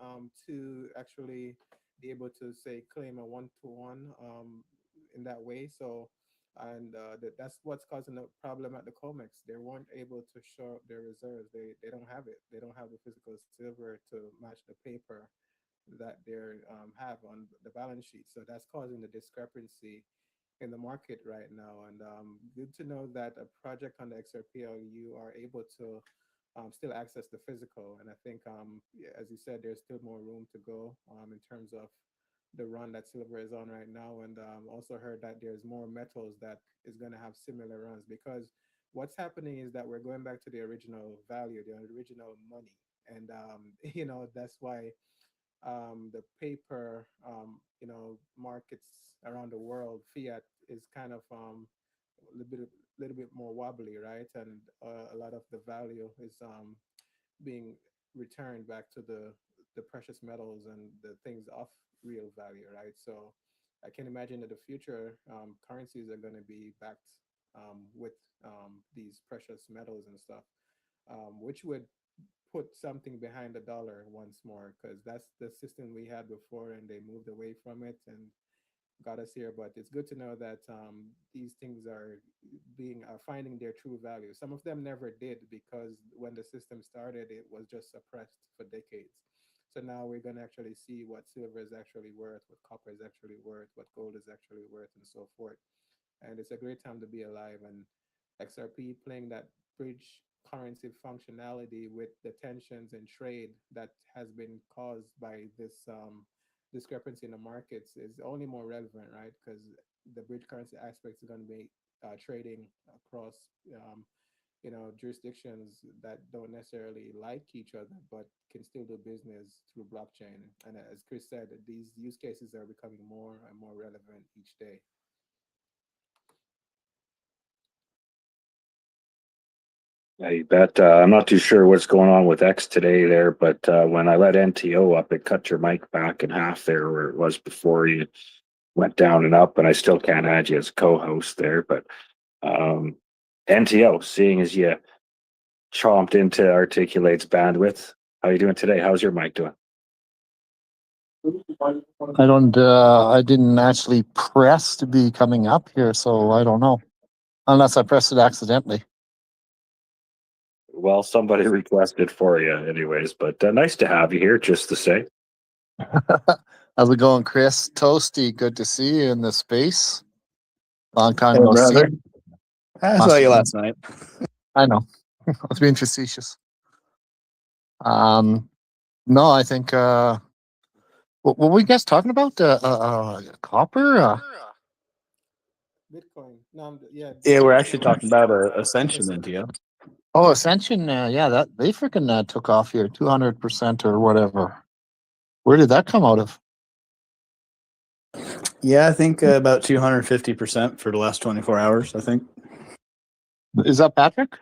to actually be able to say claim a 1-to-1 in that way. So and that's what's causing the problem at the Comex. They weren't able to show up their reserves. They don't have it. They don't have the physical silver to match the paper that they have on the balance sheet. So that's causing the discrepancy in the market right now. And good to know that a project on the XRPL, you are able to still access the physical. And I think, yeah, as you said, there's still more room to go in terms of the run that silver is on right now. And also heard that there's more metals that is going to have similar runs, because what's happening is that we're going back to the original value, the original money. And, that's why the paper, markets around the world, fiat is kind of little bit more wobbly, right? And a lot of the value is being returned back to the precious metals and the things of real value, right? So I can imagine that the future currencies are going to be backed with these precious metals and stuff, which would put something behind the dollar once more, because that's the system we had before and they moved away from it and got us here. But it's good to know that these things are finding their true value. Some of them never did, because when the system started it was just suppressed for decades. So now we're going to actually see what silver is actually worth, what copper is actually worth, what gold is actually worth, and so forth. And it's a great time to be alive. And XRP playing that bridge currency functionality with the tensions and trade that has been caused by this discrepancy in the markets is only more relevant, right? Because the bridge currency aspect is going to be trading across, jurisdictions that don't necessarily like each other, but can still do business through blockchain. And as Chris said, these use cases are becoming more and more relevant each day. Yeah, you bet. I'm not too sure what's going on with X today there, but when I let NTO up, it cut your mic back in half there where it was before you went down and up, and I still can't add you as co-host there. But NTO, seeing as you chomped into Articulate's bandwidth, how you doing today? How's your mic doing? I didn't actually press to be coming up here, so I don't know. Unless I pressed it accidentally. Well, somebody requested for you anyways, but nice to have you here, just to say. How's it going, Chris? Toasty, good to see you in the space. Long time no see. Brother. I saw you last night. I know. I was being facetious. No, I think what were you guys talking about? Copper? Bitcoin. No, yeah. Yeah, we're actually talking about Ascension, India. Oh, Ascension. Yeah, that they freaking took off here, 200% or whatever. Where did that come out of? Yeah, I think about 250% for the last 24 hours, I think. Is that Patrick?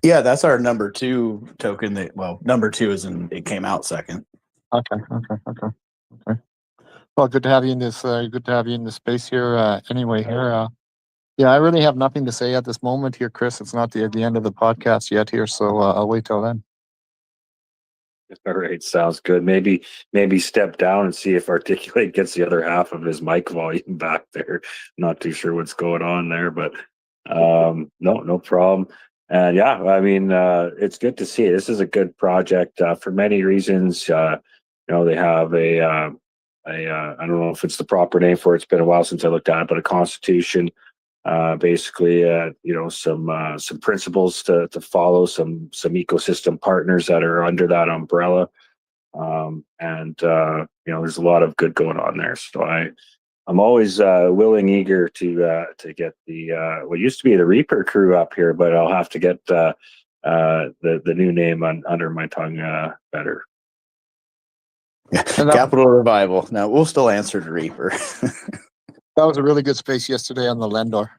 Yeah, that's our number 2 token. Number 2 is it came out second. Okay. Well, good to have you in this. Good to have you in this space here. Anyway, here. Yeah, I really have nothing to say at this moment here, Chris. It's not the end of the podcast yet here, so I'll wait till then. All right, sounds good. Maybe step down and see if Articulate gets the other half of his mic volume back there. Not too sure what's going on there, but no problem. And yeah, I mean, it's good to see. This is a good project for many reasons. They have a I don't know if it's the proper name for it. It's been a while since I looked at it, but a constitution, basically, some principles to follow, some ecosystem partners that are under that umbrella, and there's a lot of good going on there. So I'm always willing, eager to get the what used to be the Reaper crew up here, but I'll have to get the new name under my tongue better. Capital Revival. Now we'll still answer to Reaper. That was a really good space yesterday on the Lendor.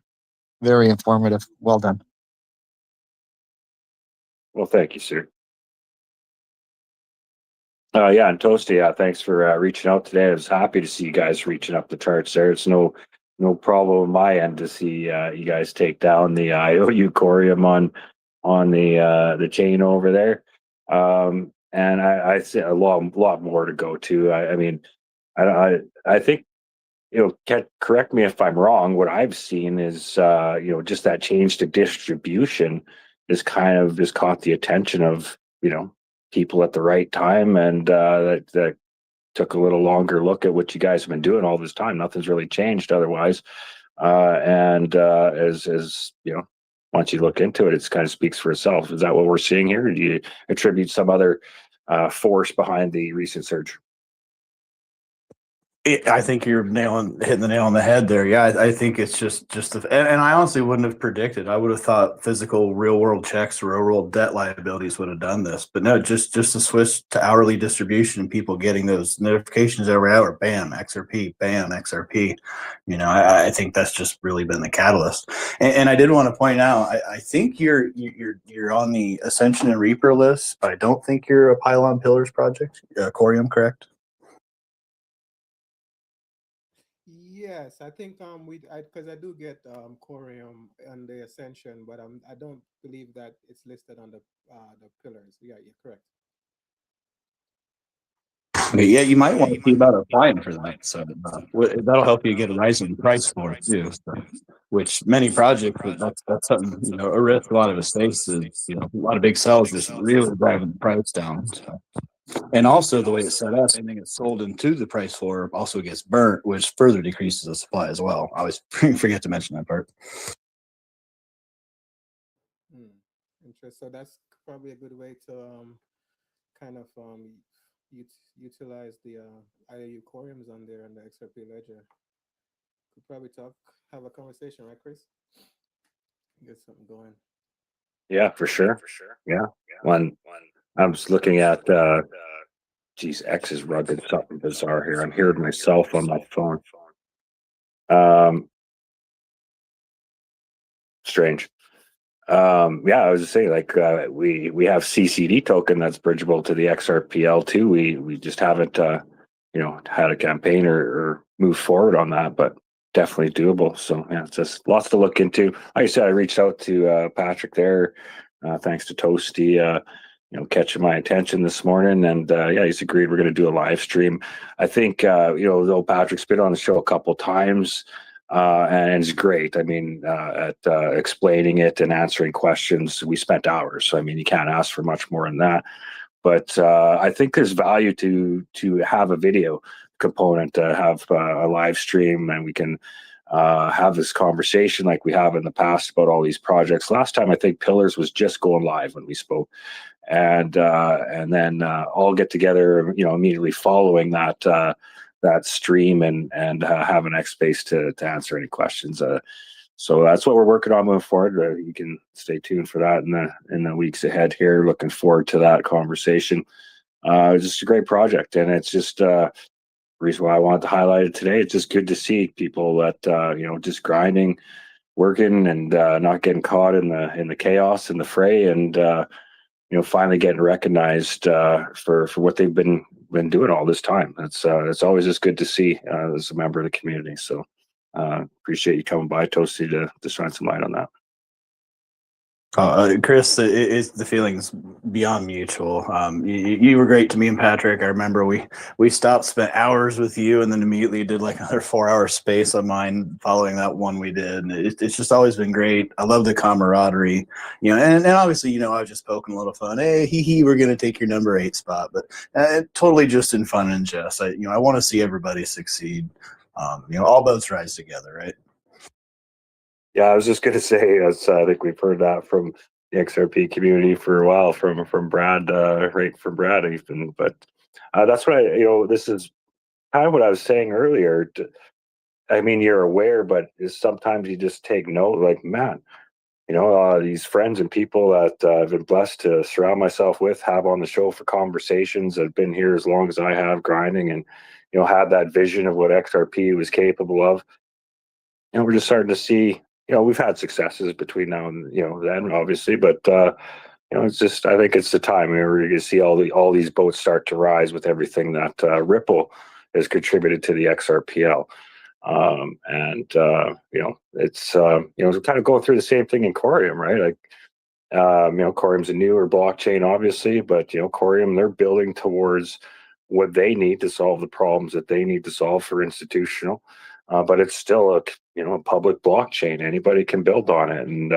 Very informative. Well done. Well, thank you, sir. Yeah, and Toasty, thanks for reaching out today. I was happy to see you guys reaching up the charts there. It's no problem on my end to see you guys take down the IOU Corium on the chain over there. And I see a lot more to go to. I mean, I think, correct me if I'm wrong. What I've seen is, just that change to distribution is kind of just caught the attention of, people at the right time, and that took a little longer look at what you guys have been doing all this time. Nothing's really changed otherwise. As once you look into it, it kind of speaks for itself. Is that what we're seeing here? Or do you attribute some other force behind the recent surge? I think you're hitting the nail on the head there. Yeah, I think it's just and I honestly wouldn't have predicted. I would have thought physical real world checks or real world debt liabilities would have done this, but no, just the switch to hourly distribution and people getting those notifications every hour. Bam, XRP. Bam, XRP. I think that's just really been the catalyst. And I did want to point out, I think you're on the Ascension and Reaper list, but I don't think you're a Pylon Pillars project. Corium, correct? Yes, I think because I do get Corium and the Ascension, but I don't believe that it's listed on the pillars. Yeah, you're correct. Yeah, you might want to see about applying for that. So that'll help you get a rising price for it too. So, which many projects, that's something, a risk a lot of us face is, a lot of big sales is really driving the price down. So. And also the way it's set up, anything that's sold into the price floor also gets burnt, which further decreases the supply as well. I always forget to mention that part. Interesting. So that's probably a good way to kind of utilize the IOU Coriums on there on the XRP ledger. Could probably have a conversation, right, Chris? Get something going. Yeah, for sure. Yeah. One. I'm just looking at, X is rugged, something bizarre here. I'm hearing myself on my phone. Strange. Yeah, I was just saying, we have CCD token that's bridgeable to the XRPL too. We just haven't, had a campaign or moved forward on that, but definitely doable. So yeah, it's just lots to look into. Like I said, I reached out to Patrick there, thanks to Toasty. Catching my attention this morning, and he's agreed we're going to do a live stream. I think though Patrick's been on the show a couple times, and it's great. I mean, at explaining it and answering questions, we spent hours. So I mean, you can't ask for much more than that. But I think there's value to have a video component, to have a live stream, and we can have this conversation like we have in the past about all these projects. Last time, I think Pillars was just going live when we spoke. And then all get together, immediately following that stream and have an X space to answer any questions. So that's what we're working on moving forward. You can stay tuned for that in the weeks ahead here. Looking forward to that conversation. It's just a great project, and it's just the reason why I wanted to highlight it today. It's just good to see people that just grinding, working, and not getting caught in the chaos and the fray, and finally getting recognized for what they've been doing all this time. It's always just good to see as a member of the community. So appreciate you coming by, Toasty, to shine some light on that. Chris, it's the feelings beyond mutual. You were great to me and Patrick. I remember we stopped, spent hours with you, and then immediately did like another 4 hour space on mine following that one we did. And it's just always been great. I love the camaraderie, and obviously, I was just poking a little fun. Hey, we're gonna take your number 8 spot, but totally just in fun and jest. I want to see everybody succeed. All boats rise together, right? Yeah, I was just going to say, I think we've heard that from the XRP community for a while, from Brad, right, from Brad even. But that's what this is kind of what I was saying earlier. I mean, you're aware, but sometimes you just take note. Like, man, these friends and people that I've been blessed to surround myself with, have on the show for conversations, that have been here as long as I have, grinding, and had that vision of what XRP was capable of. We're just starting to see. We've had successes between now and then, obviously, but it's just, I think it's the time where we're going to see all these boats start to rise with everything that Ripple has contributed to the XRPL. It's we're kind of going through the same thing in Corium, right? Like, Corium's a newer blockchain, obviously, but Corium, they're building towards what they need to solve the problems that they need to solve for institutional. But it's still a public blockchain. Anybody can build on it, and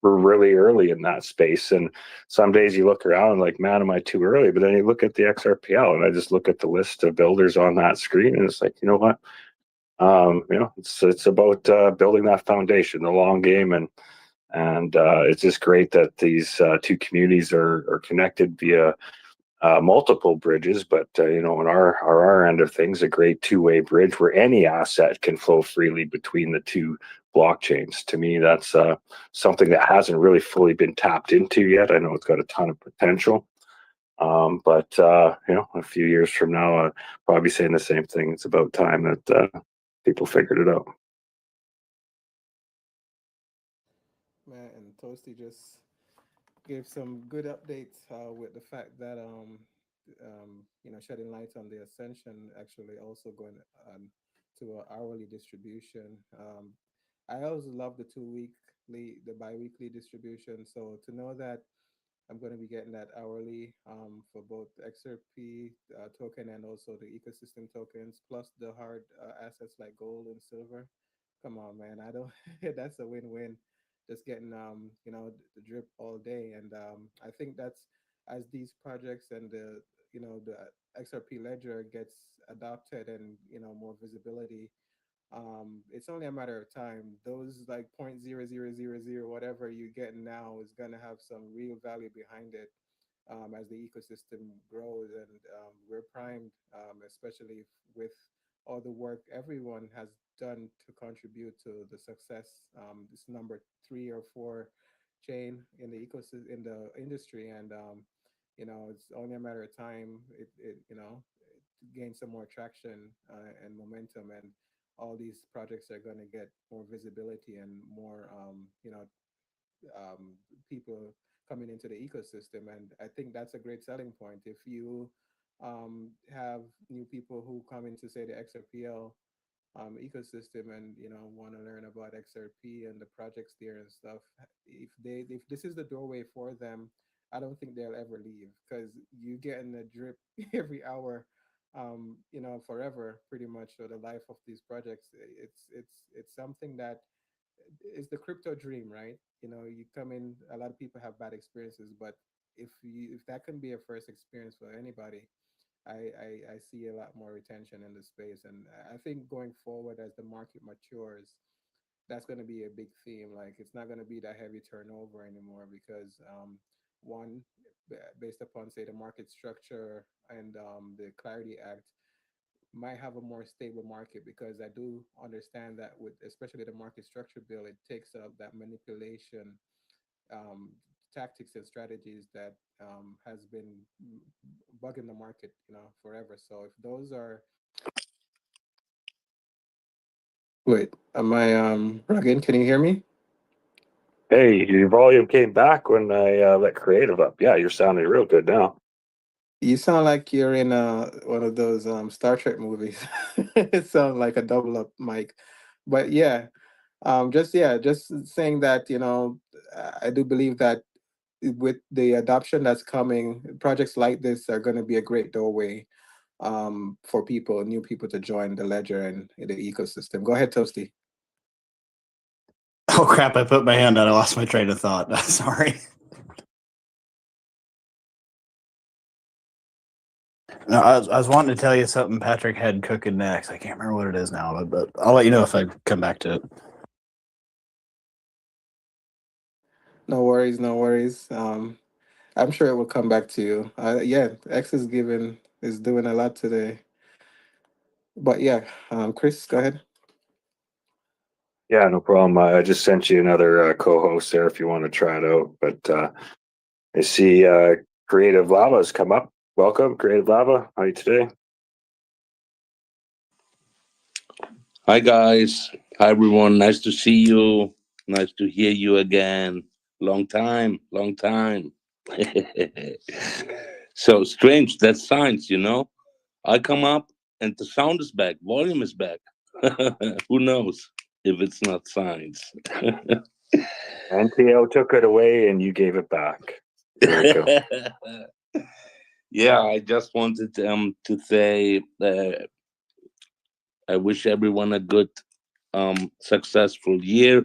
we're really early in that space. And some days you look around and like, man, am I too early? But then you look at the XRPL, and I just look at the list of builders on that screen, and it's like, you know what? It's about building that foundation, the long game, and it's just great that these two communities are connected via multiple bridges, but on our end of things, a great two-way bridge where any asset can flow freely between the two blockchains. To me, that's something that hasn't really fully been tapped into yet. I know it's got a ton of potential, but a few years from now, I'll probably be saying the same thing. It's about time that people figured it out. Man, and Toasty just gave some good updates with the fact that shedding light on the ascension actually also going to an hourly distribution. I always love the the bi-weekly distribution. So to know that I'm going to be getting that hourly for both XRP token and also the ecosystem tokens, plus the hard assets like gold and silver. Come on, man! I don't. That's a win-win. Just getting the drip all day, and I think that's as these projects and the XRP ledger gets adopted and more visibility. It's only a matter of time. Those like 0.0000 whatever you get now is gonna have some real value behind it as the ecosystem grows, and we're primed, especially with all the work everyone has done to contribute to the success. This number 3 or 4 chain in the ecosystem in the industry, and it's only a matter of time. It gain some more traction and momentum, and all these projects are going to get more visibility and more people coming into the ecosystem. And I think that's a great selling point. If you have new people who come into, say, the XRPL ecosystem and want to learn about XRP and the projects there and stuff, if this is the doorway for them, I don't think they'll ever leave, because you get in a drip every hour, forever pretty much for the life of these projects. It's something that is the crypto dream, right? You come in, a lot of people have bad experiences, but if that can be a first experience for anybody, I see a lot more retention in the space. And I think going forward as the market matures, that's going to be a big theme. Like, it's not going to be that heavy turnover anymore, because one, based upon, say, the market structure and the Clarity Act, might have a more stable market, because I do understand that with especially the market structure bill, it takes up that manipulation um, tactics and strategies that has been bugging the market, forever. So if those are wait, am I Rugged? Can you hear me? Hey, your volume came back when I let creative up. Yeah, you're sounding real good now. You sound like you're in one of those Star Trek movies. It sounds like a double up mic, but yeah, just saying that I do believe that with the adoption that's coming, projects like this are going to be a great doorway for people, new people to join the ledger and the ecosystem. Go ahead, Toasty. Oh crap! I put my hand out. I lost my train of thought. Sorry. No, I was wanting to tell you something Patrick had cooking next. I can't remember what it is now, but I'll let you know if I come back to it. No worries, no worries. I'm sure it will come back to you. Yeah, X is doing a lot today. But yeah, Chris, go ahead. Yeah, no problem. I just sent you another co-host there if you want to try it out. But I see Creative Lava's come up. Welcome, Creative Lava. How are you today? Hi guys. Hi everyone. Nice to see you. Nice to hear you again. Long time, long time. So strange. That's science, you know. I come up and the sound is back. Volume is back. Who knows if it's not science? NTO took it away and you gave it back. There we go. Yeah, I just wanted to say I wish everyone a good successful year.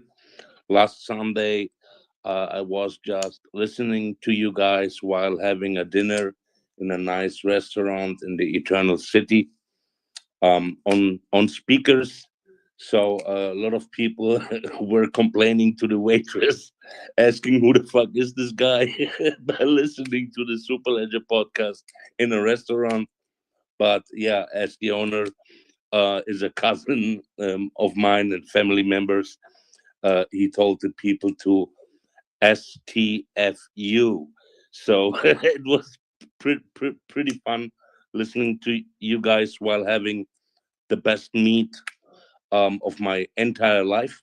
Last Sunday, I was just listening to you guys while having a dinner in a nice restaurant in the Eternal City on speakers. So a lot of people were complaining to the waitress, asking who the fuck is this guy by listening to the Superledger podcast in a restaurant. But yeah, as the owner is a cousin of mine and family members, he told the people to STFU. So it was pretty fun listening to you guys while having the best meat of my entire life.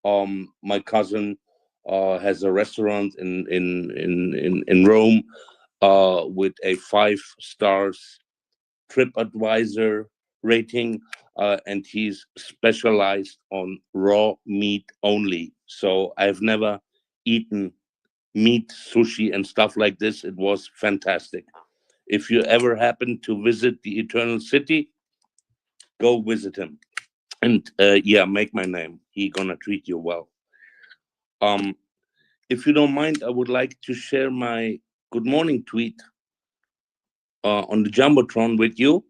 My cousin has a restaurant in Rome with a 5 stars TripAdvisor rating, and he's specialized on raw meat only. So I've never eaten meat sushi and stuff like this. It was fantastic. If you ever happen to visit the Eternal City, go visit him. And yeah, make my name. He gonna treat you well. Um, if you don't mind, I would like to share my good morning tweet on the Jumbotron with you.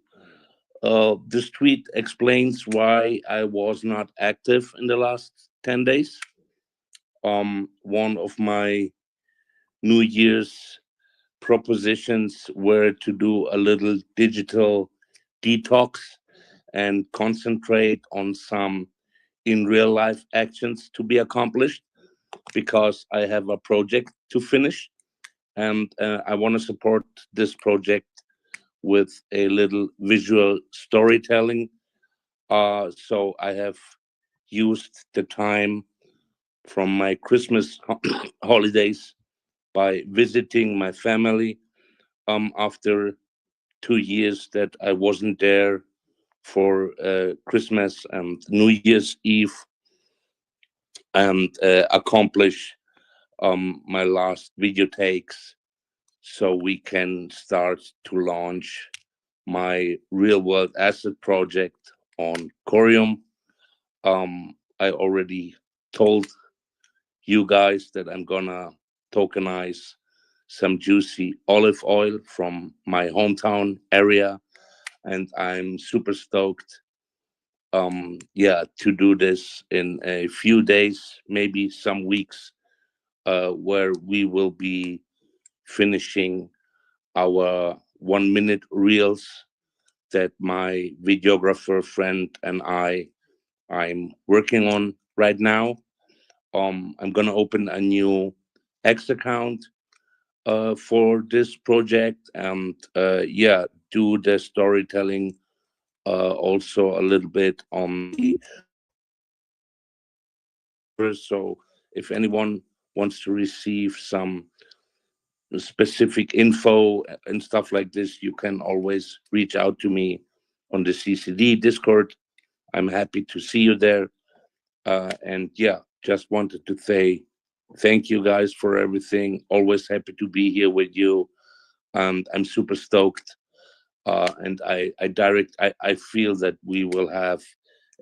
This tweet explains why I was not active in the last 10 days. One of my New Year's propositions were to do a little digital detox and concentrate on some in real life actions to be accomplished because I have a project to finish and I want to support this project with a little visual storytelling. So I have used the time from my Christmas holidays by visiting my family after 2 years that I wasn't there for Christmas and New Year's Eve, and accomplish my last video takes so we can start to launch my real world asset project on Corium. I already told you guys that I'm gonna tokenize some juicy olive oil from my hometown area, and I'm super stoked yeah, to do this in a few days, maybe some weeks, where we will be finishing our 1 minute reels that my videographer friend and I'm working on right now. I'm gonna open a new X account for this project and yeah, do the storytelling also a little bit on the. So if anyone wants to receive some specific info and stuff like this, you can always reach out to me on the CCD Discord. I'm happy to see you there. And yeah, just wanted to say Thank you guys for everything. Always happy to be here with you. And I'm super stoked. And I feel that we will have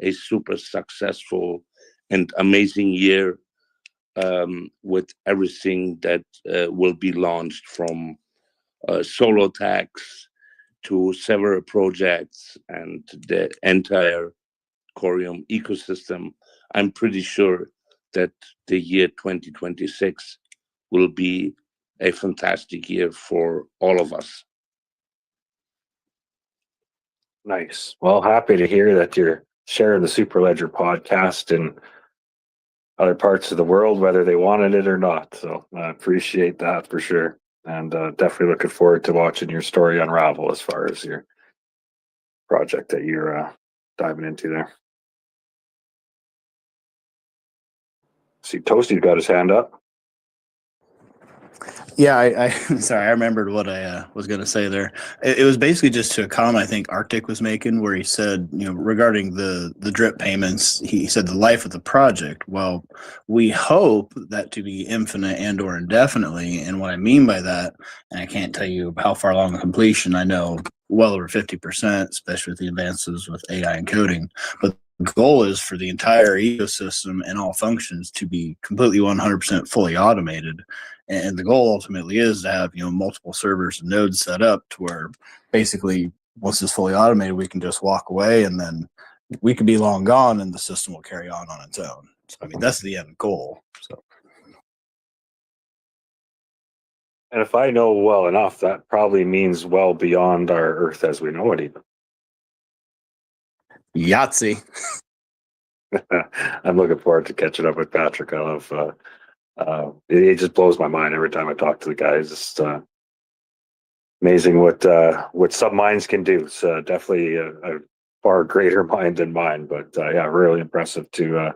a super successful and amazing year with everything that will be launched, from solo tax to several projects and the entire Corium ecosystem. I'm pretty sure that the year 2026 will be a fantastic year for all of us. Nice. Well, happy to hear that you're sharing the Superledger podcast in other parts of the world, whether they wanted it or not. So I appreciate that for sure. And definitely looking forward to watching your story unravel as far as your project that you're diving into there. See, Toasty's got his hand up. Yeah, I sorry, I remembered what I was going to say there. It was basically just to a comment I think Arctic was making, where he said, regarding the drip payments, he said the life of the project. Well, we hope that to be infinite and or indefinitely. And what I mean by that, and I can't tell you how far along the completion, I know well over 50%, especially with the advances with AI encoding. But the goal is for the entire ecosystem and all functions to be completely 100% fully automated. And the goal ultimately is to have, multiple servers and nodes set up to where basically once it's fully automated, we can just walk away and then we could be long gone and the system will carry on its own. So, I mean, that's the end goal. So, And if I know well enough, that probably means well beyond our Earth as we know it even. Yahtzee. I'm looking forward to catching up with Patrick. I love it just blows my mind every time I talk to the guys. It's amazing what some minds can do. It's definitely a far greater mind than mine, but yeah, really impressive to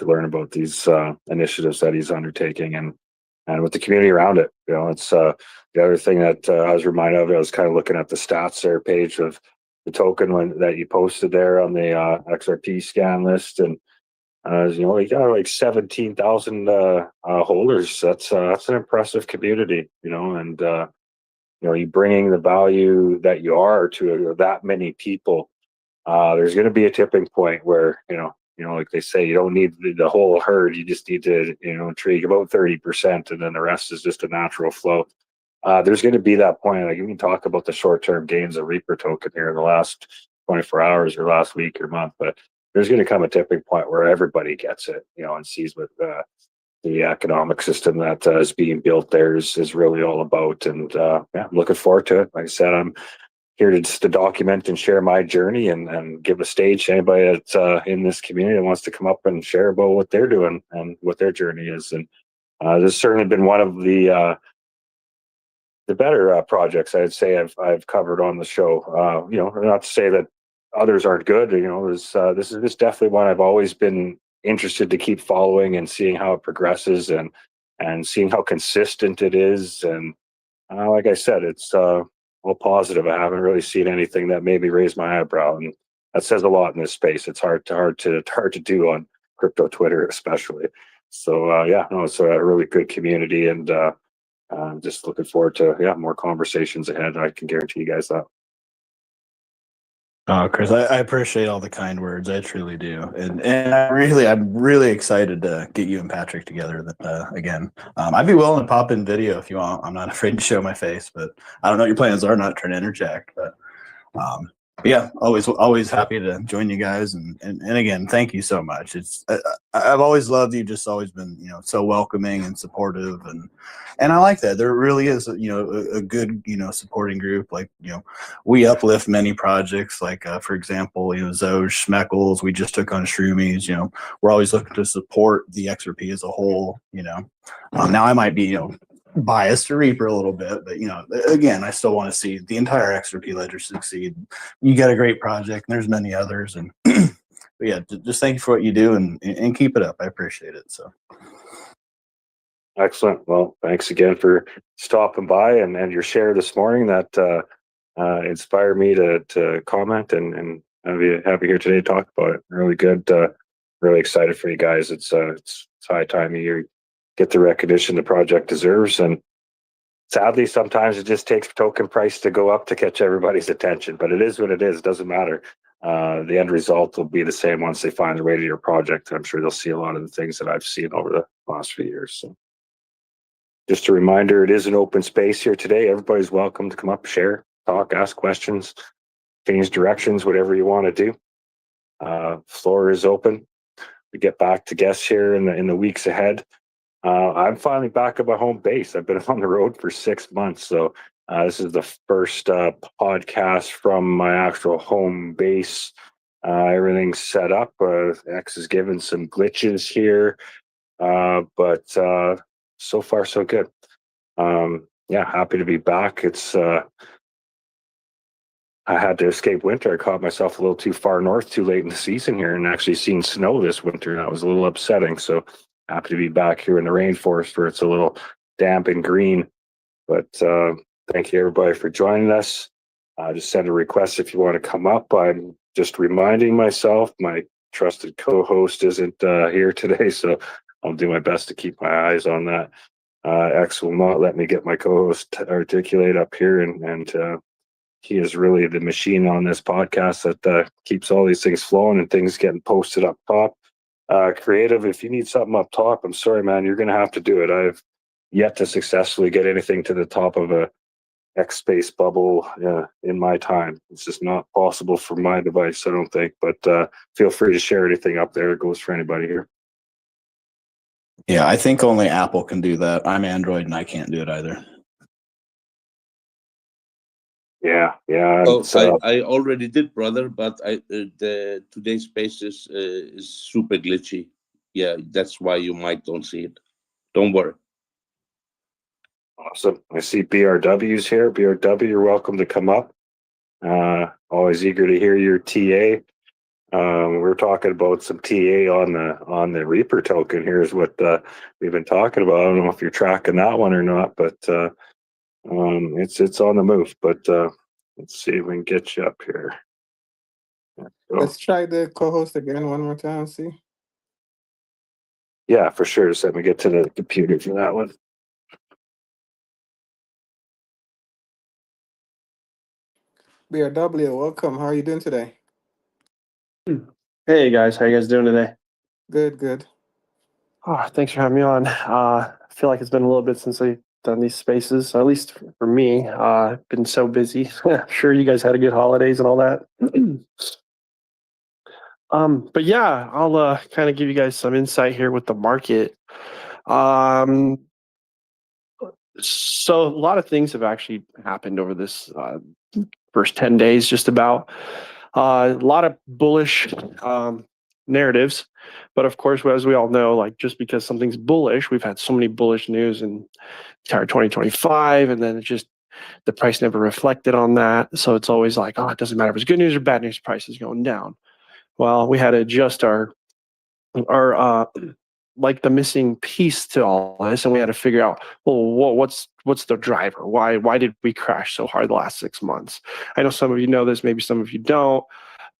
learn about these initiatives that he's undertaking and with the community around it. It's the other thing that I was reminded of. I was kind of looking at the stats there page of the token that you posted there on the XRP scan list, and you got like 17,000 holders. That's an impressive community, and you bringing the value that you are to that many people. There's going to be a tipping point where like they say, you don't need the whole herd. You just need to intrigue about 30%, and then the rest is just a natural flow. There's going to be that point. Like, you can talk about the short-term gains of Reaper token here in the last 24 hours or last week or month, but there's going to come a tipping point where everybody gets it, and sees what the economic system that is being built there is really all about. And yeah, I'm looking forward to it. Like I said, I'm here to document and share my journey and give a stage to anybody that's in this community that wants to come up and share about what they're doing and what their journey is. And this has certainly been one of the better projects I'd say I've covered on the show. Not to say that others aren't good. This is definitely one I've always been interested to keep following and seeing how it progresses and seeing how consistent it is. And like I said, it's all positive. I haven't really seen anything that made me raise my eyebrow, and that says a lot in this space. It's hard to do on crypto Twitter, especially. So yeah, no, it's a really good community, and I'm just looking forward to more conversations ahead. I can guarantee you guys that. Oh, Chris, I appreciate all the kind words. I truly do, and I'm really excited to get you and Patrick together again. I'd be willing to pop in video if you want. I'm not afraid to show my face, but I don't know what your plans are. Not trying to interject, but yeah, always happy to join you guys. And again, thank you so much. I've always loved you. Just always been so welcoming and supportive, and I like that. There really is a good supporting group. Like we uplift many projects. Like for example, Zoj, Schmeckles. We just took on Shroomies. We're always looking to support the XRP as a whole. Now I might be biased to Reaper a little bit, but again, I still want to see the entire XRP ledger succeed. You got a great project, and there's many others, and but yeah, just thank you for what you do and keep it up. I appreciate it. So excellent. Well, thanks again for stopping by and your share this morning. That inspired me to comment and have you here today to talk about it. Really good really excited for you guys. It's high time you get the recognition the project deserves. And sadly, sometimes it just takes token price to go up to catch everybody's attention, but it is what it is. It doesn't matter. The end result will be the same once they find the way to your project. I'm sure they'll see a lot of the things that I've seen over the last few years. So just a reminder, it is an open space here today. Everybody's welcome to come up, share, talk, ask questions, change directions, whatever you want to do. Floor is open. We get back to guests here in the weeks ahead. I'm finally back at my home base. I've been on the road for 6 months, so this is the first podcast from my actual home base. Everything's set up. X is given some glitches here, but so far so good. Yeah, happy to be back. It's I had to escape winter. I caught myself a little too far north too late in the season here, and actually seen snow this winter. That was a little upsetting. So happy to be back here in the rainforest where it's a little damp and green. But thank you everybody for joining us. Just send a request if you want to come up. I'm just reminding myself my trusted co-host isn't here today, so I'll do my best to keep my eyes on that. X will not let me get my co-host articulate up here, and he is really the machine on this podcast that keeps all these things flowing and things getting posted up top. Creative, if you need something up top, I'm sorry, man, you're going to have to do it. I've yet to successfully get anything to the top of a X space bubble in my time. It's just not possible for my device, I don't think. But feel free to share anything up there. It goes for anybody here. Yeah, I think only Apple can do that. I'm Android and I can't do it either. Yeah. Oh, I already did, brother, but the today's space is super glitchy. Yeah, that's why you might don't see it. Don't worry. Awesome. I see BRW's here. BRW, you're welcome to come up. Always eager to hear your TA. We're talking about some TA on the Reaper token. Here's what we've been talking about. I don't know if you're tracking that one or not, but it's on the move. But let's see if we can get you up here. Let's try the co-host again one more time. See. Yeah, for sure. Just let me get to the computer for that one. BRW, welcome. How are you doing today? Hey guys, how you guys doing today? Good. Oh, thanks for having me on. I feel like it's been a little bit since I've done these spaces, at least for me. Been so busy. I'm sure you guys had a good holidays and all that. But yeah, I'll kind of give you guys some insight here with the market. So a lot of things have actually happened over this first 10 days, just about. A lot of bullish narratives, but of course, as we all know, like just because something's bullish, we've had so many bullish news in entire 2025, and then it just the price never reflected on that. So it's always like, oh, it doesn't matter if it's good news or bad news, price is going down. Well, we had to adjust our like the missing piece to all this, and we had to figure out, well, what's the driver? Why did we crash so hard the last 6 months? I know some of you know this, maybe some of you don't,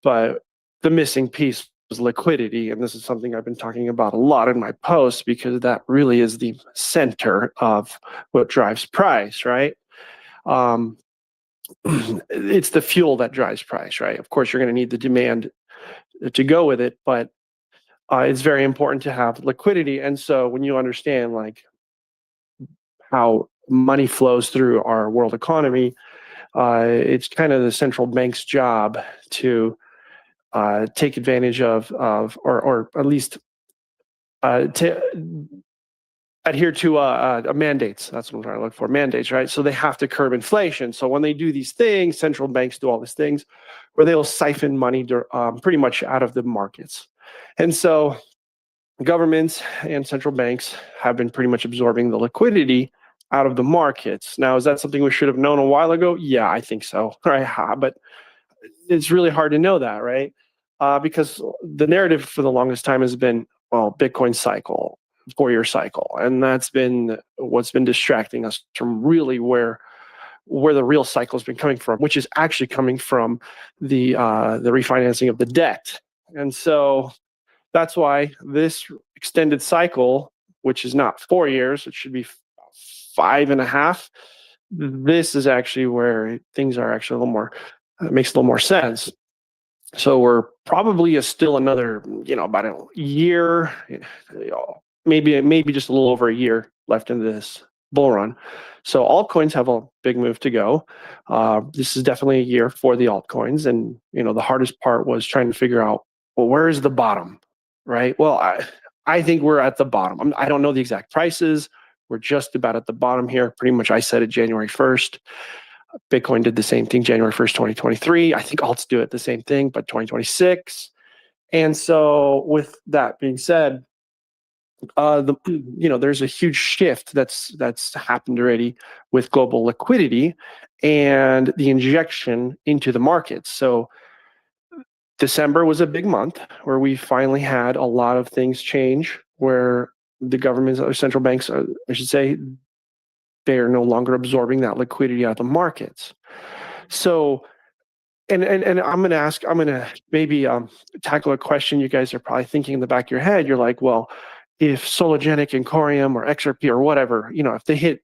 but the missing piece was liquidity, and this is something I've been talking about a lot in my posts because that really is the center of what drives price, right? It's the fuel that drives price, right? Of course, you're going to need the demand to go with it, but it's very important to have liquidity. And so when you understand like how money flows through our world economy, it's kind of the central bank's job to take advantage of or at least to adhere to mandates. That's what I'm trying to look for, mandates, right? So they have to curb inflation. So when they do these things, central banks do all these things where they'll siphon money pretty much out of the markets. And so governments and central banks have been pretty much absorbing the liquidity out of the markets. Now, is that something we should have known a while ago? Yeah, I think so. Right? But it's really hard to know that, right? Because the narrative for the longest time has been, well, Bitcoin cycle, 4-year cycle. And that's been what's been distracting us from really where the real cycle has been coming from, which is actually coming from the refinancing of the debt. And so that's why this extended cycle, which is not 4 years, it should be 5.5. This is actually where things are actually a little more, it makes a little more sense. So we're probably still another, about a year, maybe just a little over a year left in this bull run. So altcoins have a big move to go. This is definitely a year for the altcoins. And, the hardest part was trying to figure out, well, where is the bottom, right? Well, I think we're at the bottom. I don't know the exact prices. We're just about at the bottom here. Pretty much I said it January 1st. Bitcoin did the same thing January 1st, 2023. I think alts do it the same thing, but 2026. And so with that being said, there's a huge shift that's happened already with global liquidity and the injection into the markets. So December was a big month where we finally had a lot of things change, where the governments or central banks, I should say, they are no longer absorbing that liquidity out of the markets. So, and I'm going to maybe tackle a question you guys are probably thinking in the back of your head. You're like, well, if Sologenic and Corium or XRP or whatever, if they hit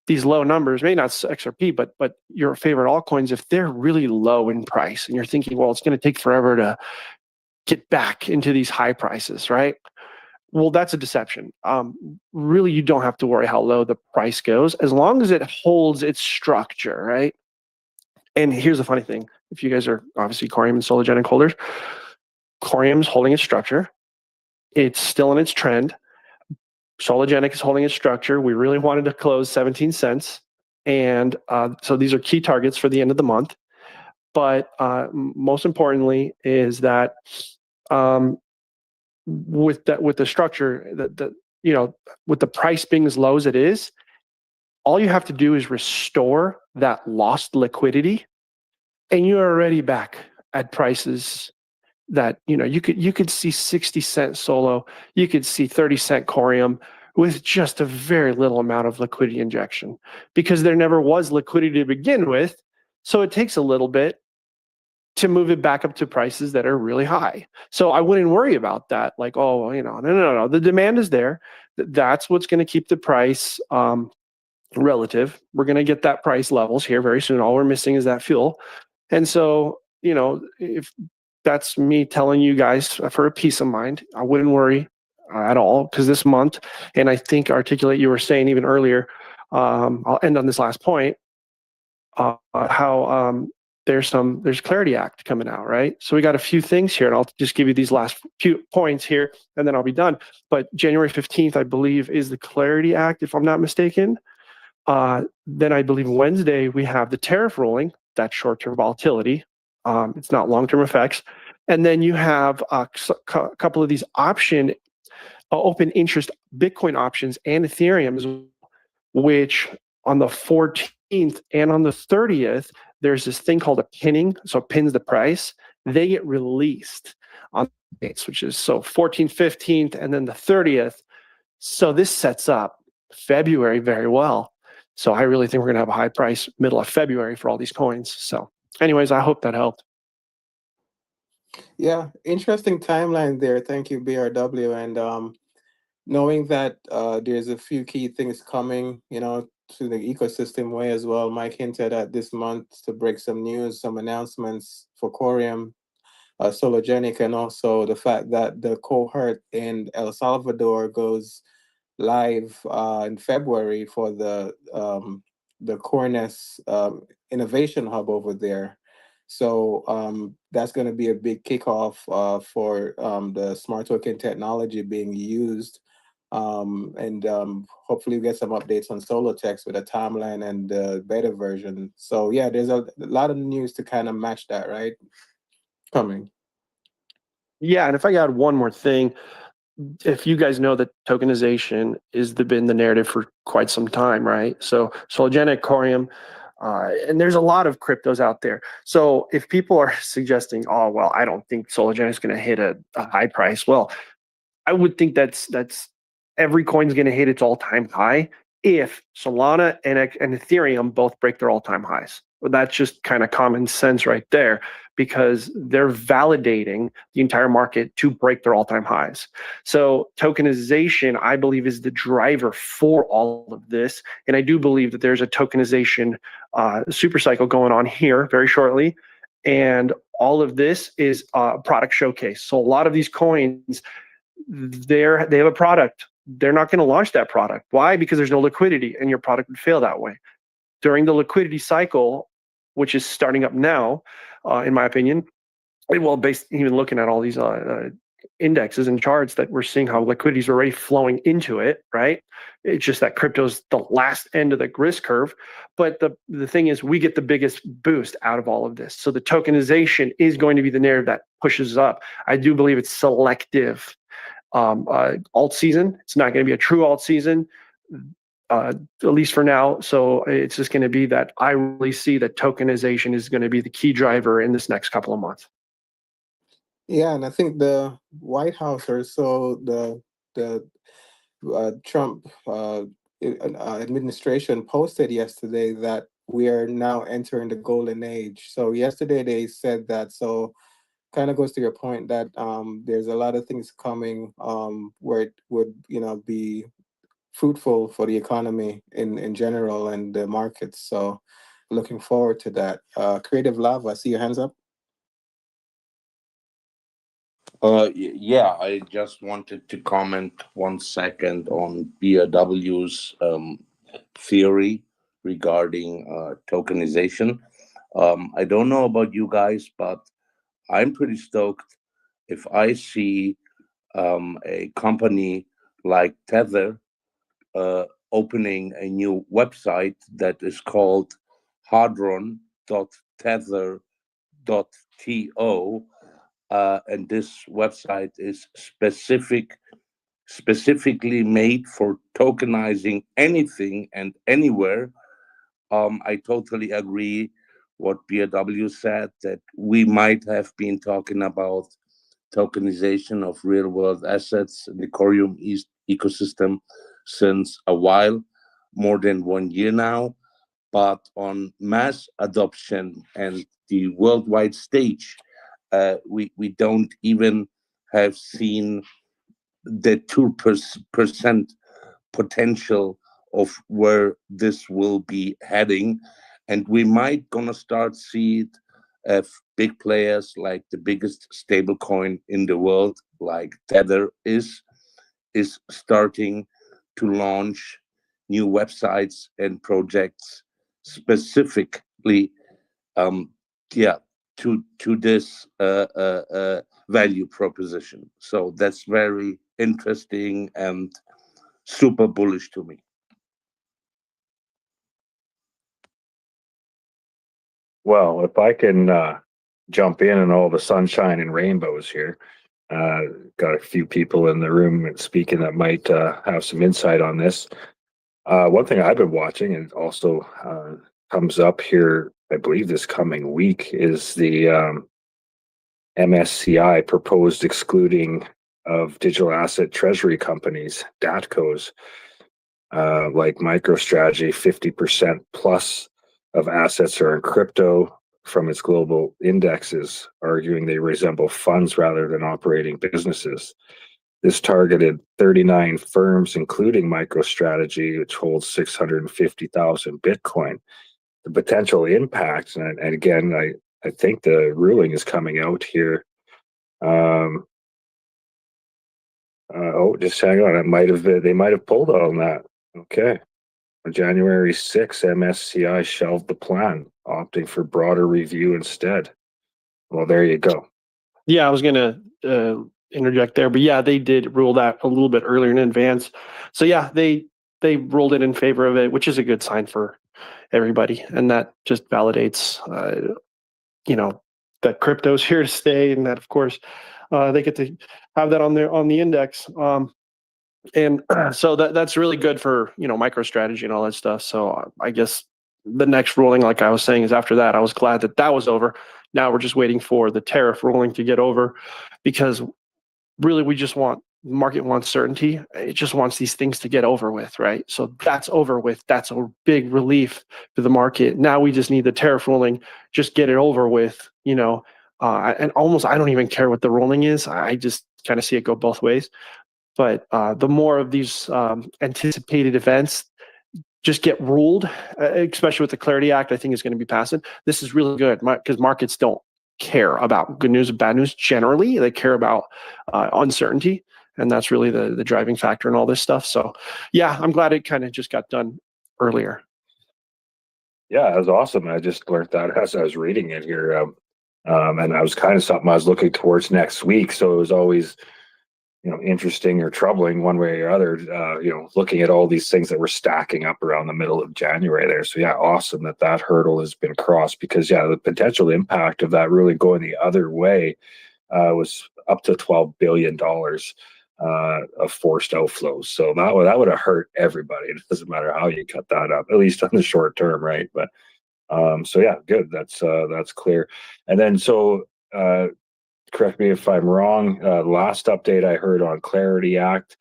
these low numbers, maybe not XRP, but your favorite altcoins, if they're really low in price, and you're thinking, well, it's going to take forever to get back into these high prices, right? Well, that's a deception. Really, you don't have to worry how low the price goes as long as it holds its structure, right? And here's the funny thing. If you guys are obviously Corium and Sologenic holders, Corium's holding its structure. It's still in its trend. Sologenic is holding its structure. We really wanted to close 17 cents. And so these are key targets for the end of the month. But most importantly is that with the structure, with the price being as low as it is, all you have to do is restore that lost liquidity, and you're already back at prices that you could see 60 cent Solo, you could see 30 cent Corium with just a very little amount of liquidity injection, because there never was liquidity to begin with. So it takes a little bit to move it back up to prices that are really high. So I wouldn't worry about that. Like, oh, no. The demand is there. That's what's going to keep the price relative. We're going to get that price levels here very soon. All we're missing is that fuel. And so, if that's me telling you guys for a peace of mind, I wouldn't worry at all, because this month, and I think Articulate, you were saying even earlier, I'll end on this last point, how there's Clarity Act coming out, right? So we got a few things here, and I'll just give you these last few points here, and then I'll be done. But January 15th, I believe, is the Clarity Act, if I'm not mistaken. Then I believe Wednesday, we have the tariff ruling, that's short-term volatility. It's not long-term effects. And then you have a couple of these open interest Bitcoin options and Ethereum, which on the 14th and on the 30th, there's this thing called a pinning. So it pins the price. They get released on dates, which is 14th, 15th, and then the 30th. So this sets up February very well. So I really think we're going to have a high price middle of February for all these coins. So anyways, I hope that helped. Yeah, interesting timeline there. Thank you, BRW. And knowing that there's a few key things coming, to the ecosystem way as well. Mike hinted at this month to break some news, some announcements for Corium, Sologenic, and also the fact that the cohort in El Salvador goes live in February for the Corness Innovation Hub over there. So that's going to be a big kickoff for the smart token technology being used. And hopefully we get some updates on Solotex with a timeline and the beta version. So yeah, there's a lot of news to kind of match that, right? Coming. Yeah, and if I add one more thing, if you guys know that tokenization is been the narrative for quite some time, right? So Sologenic, Corium, and there's a lot of cryptos out there. So if people are suggesting, oh, well, I don't think Sologenic is going to hit a high price. Well, I would think that's every coin's going to hit its all-time high if Solana and Ethereum both break their all-time highs. That's just kind of common sense right there, because they're validating the entire market to break their all-time highs. So tokenization, I believe, is the driver for all of this. And I do believe that there's a tokenization super cycle going on here very shortly. And all of this is a product showcase. So a lot of these coins, they have a product. They're not going to launch that product. Why? Because there's no liquidity, and your product would fail that way. During the liquidity cycle, which is starting up now, in my opinion, well, based even looking at all these indexes and charts, that we're seeing how liquidity is already flowing into it, right? It's just that crypto's the last end of the risk curve. But the thing is, we get the biggest boost out of all of this. So the tokenization is going to be the narrative that pushes up. I do believe it's selective alt season. It's not going to be a true alt season, at least for now. So it's just going to be that I really see that tokenization is going to be the key driver in this next couple of months. Yeah, and I think the White House, or so the Trump administration posted yesterday that we are now entering the golden age. So yesterday they said that. So kind of goes to your point that there's a lot of things coming where it would be fruitful for the economy in general and the markets. So looking forward to that. Creative Love, I see your hands up. Yeah, I just wanted to comment 1 second on BRW's theory regarding tokenization. I don't know about you guys, but I'm pretty stoked if I see a company like Tether opening a new website that is called hadron.tether.to. And this website is specifically made for tokenizing anything and anywhere. I totally agree what BRW said, that we might have been talking about tokenization of real world assets in the Ethereum ecosystem since a while, more than 1 year now. But on mass adoption and the worldwide stage, we don't even have seen the 2% potential of where this will be heading. And we might gonna start see it if big players like the biggest stablecoin in the world, like Tether is starting to launch new websites and projects specifically to this value proposition. So that's very interesting and super bullish to me. Well, if I can jump in all the sunshine and rainbows here, got a few people in the room speaking that might have some insight on this. One thing I've been watching, and also comes up here, I believe this coming week, is the MSCI proposed excluding of digital asset treasury companies, DATCOs, like MicroStrategy. 50% plus of assets are in crypto from its global indexes, arguing they resemble funds rather than operating businesses. This targeted 39 firms, including MicroStrategy, which holds 650,000 Bitcoin. The potential impact, and again, I think the ruling is coming out here. Just hang on. They might have pulled on that. Okay. On January 6th, MSCI shelved the plan, opting for broader review instead. Well, there you go. Yeah, I was going to interject there, but yeah, they did rule that a little bit earlier in advance. So yeah, they ruled it in favor of it, which is a good sign for everybody, and that just validates, that crypto's here to stay, and that of course they get to have that on the index. And so that's really good for MicroStrategy and all that stuff. So I guess the next ruling, like I was saying, is after that. I was glad that was over. Now we're just waiting for the tariff ruling to get over, because really we just want The market wants certainty. It just wants these things to get over with, right? So that's over with. That's a big relief for the market. Now we just need the tariff ruling. Just get it over with, and almost I don't even care what the ruling is. I just kind of see it go both ways. But the more of these anticipated events just get ruled, especially with the Clarity Act, I think is going to be passed. This is really good because markets don't care about good news and bad news generally. They care about uncertainty. And that's really the driving factor in all this stuff. So, yeah, I'm glad it kind of just got done earlier. Yeah, that was awesome. I just learned that as I was reading it here. And I was kind of something I was looking towards next week. So it was always, interesting or troubling one way or other, looking at all these things that were stacking up around the middle of January there. So yeah, awesome that hurdle has been crossed because the potential impact of that really going the other way was up to $12 billion of forced outflows. So that would have hurt everybody. It doesn't matter how you cut that up, at least on the short term, right? But so yeah, good. That's clear. And then correct me if I'm wrong. Last update I heard on Clarity Act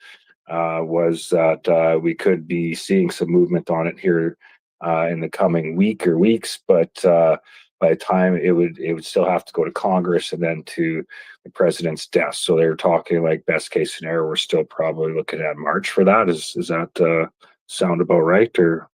was that we could be seeing some movement on it here in the coming week or weeks, but by the time it would still have to go to Congress and then to the president's desk. So they're talking like best case scenario. We're still probably looking at March for that. Is that sound about right? Or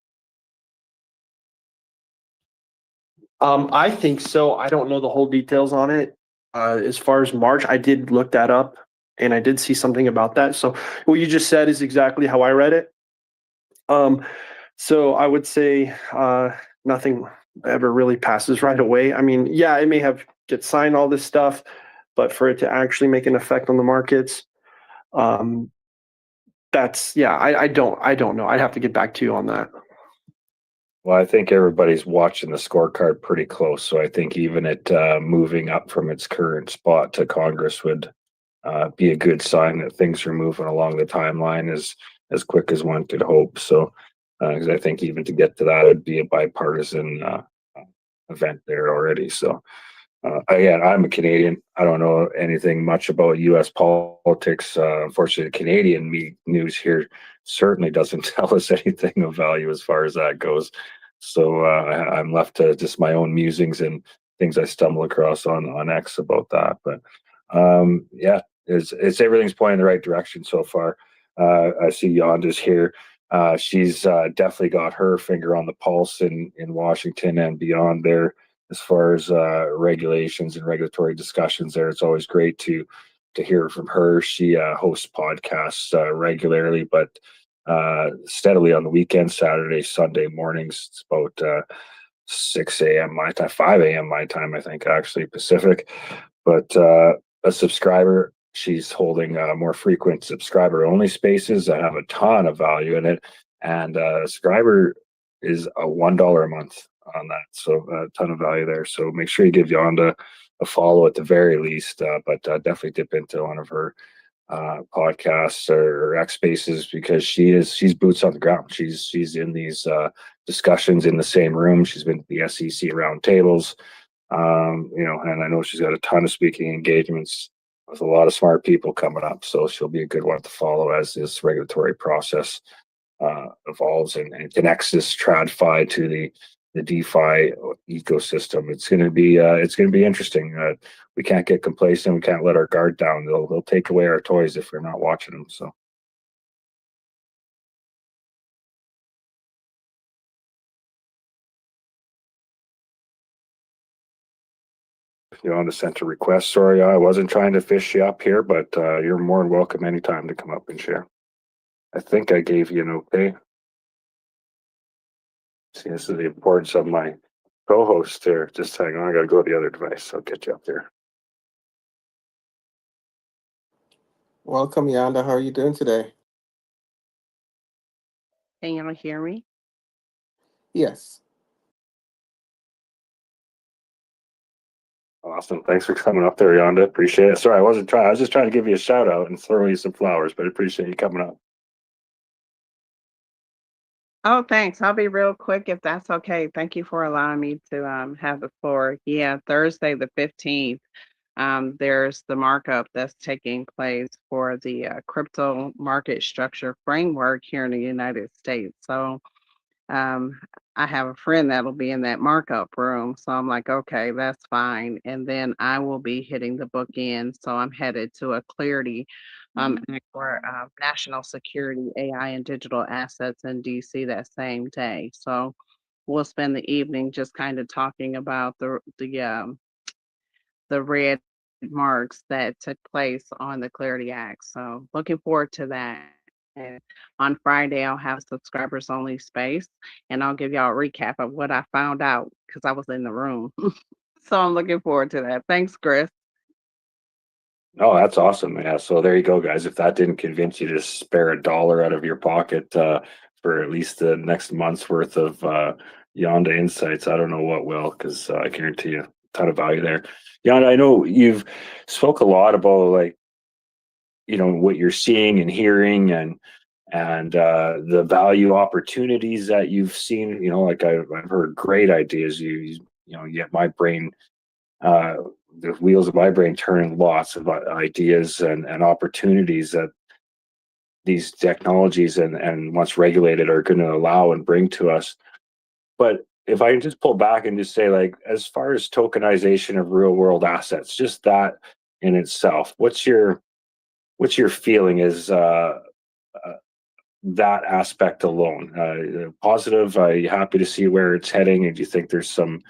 I think so. I don't know the whole details on it. As far as March, I did look that up and I did see something about that. So what you just said is exactly how I read it. So I would say nothing ever really passes right away. I mean, yeah, it may get signed, all this stuff, but for it to actually make an effect on the markets, I don't know. I'd have to get back to you on that. well, I think everybody's watching the scorecard pretty close. So I think even it moving up from its current spot to Congress would be a good sign that things are moving along the timeline as quick as one could hope. So, because I think even to get to that, it'd be a bipartisan event there already. So, again, I'm a Canadian. I don't know anything much about U.S. politics. Unfortunately, the Canadian news here certainly doesn't tell us anything of value as far as that goes. So I'm left to just my own musings and things I stumble across on X about that. But yeah, it's everything's pointing in the right direction so far. I see Yonda's here. She's definitely got her finger on the pulse in Washington and beyond there as far as regulations and regulatory discussions there. It's always great to hear from her. She hosts podcasts regularly, but steadily on the weekends, Saturday, Sunday mornings. It's about 6 a.m. my time, 5 a.m. my time, I think, actually, Pacific. But a subscriber, she's holding more frequent subscriber-only spaces that have a ton of value in it. And subscriber is a $1 a month on that. So a ton of value there. So make sure you give Yonda a follow at the very least, but definitely dip into one of her podcasts or X Spaces because she's boots on the ground. She's in these discussions in the same room. She's been to the SEC roundtables, and I know she's got a ton of speaking engagements with a lot of smart people coming up. So she'll be a good one to follow as this regulatory process evolves and connects this TradFi to the DeFi ecosystem. It's going to be interesting. We can't get complacent. We can't let our guard down. They'll take away our toys if we're not watching them. So. Yonda sent a request. Sorry, I wasn't trying to fish you up here, but you're more than welcome anytime to come up and share. I think I gave you an okay. See, this is the importance of my co-host here. Just hang on, I gotta go to the other device. I'll get you up there. Welcome, Yonda. How are you doing today? Can y'all hear me? Yes. Awesome. Thanks for coming up there, Yonda. Appreciate it. Sorry, I wasn't trying. I was just trying to give you a shout out and throw you some flowers, but I appreciate you coming up. Oh, thanks. I'll be real quick if that's okay. Thank you for allowing me to have the floor. Yeah, Thursday the 15th. there's the markup that's taking place for the crypto market structure framework here in the United States. So I have a friend that'll be in that markup room. So I'm like, okay, that's fine. And then I will be hitting the bookend. So I'm headed to a Clarity Act for national security, AI, and digital assets in DC that same day. So we'll spend the evening just kind of talking about the red marks that took place on the Clarity Act. So looking forward to that. And on Friday, I'll have subscribers only space and I'll give y'all a recap of what I found out because I was in the room. So I'm looking forward to that. Thanks, Chris. Oh, that's awesome. Yeah. So there you go, guys. If that didn't convince you to spare $1 out of your pocket for at least the next month's worth of Yonda insights, I don't know what will, because I guarantee you a ton of value there. Yonda, I know you've spoke a lot about what you're seeing and hearing and the value opportunities that you've seen. Like I've heard great ideas. You get my brain the wheels of my brain turning, lots of ideas and opportunities that these technologies and once regulated are going to allow and bring to us. But if I can just pull back and just say, like, as far as tokenization of real world assets, just that in itself, what's your feeling is that aspect alone? Positive? Are you happy to see where it's heading? And do you think there's some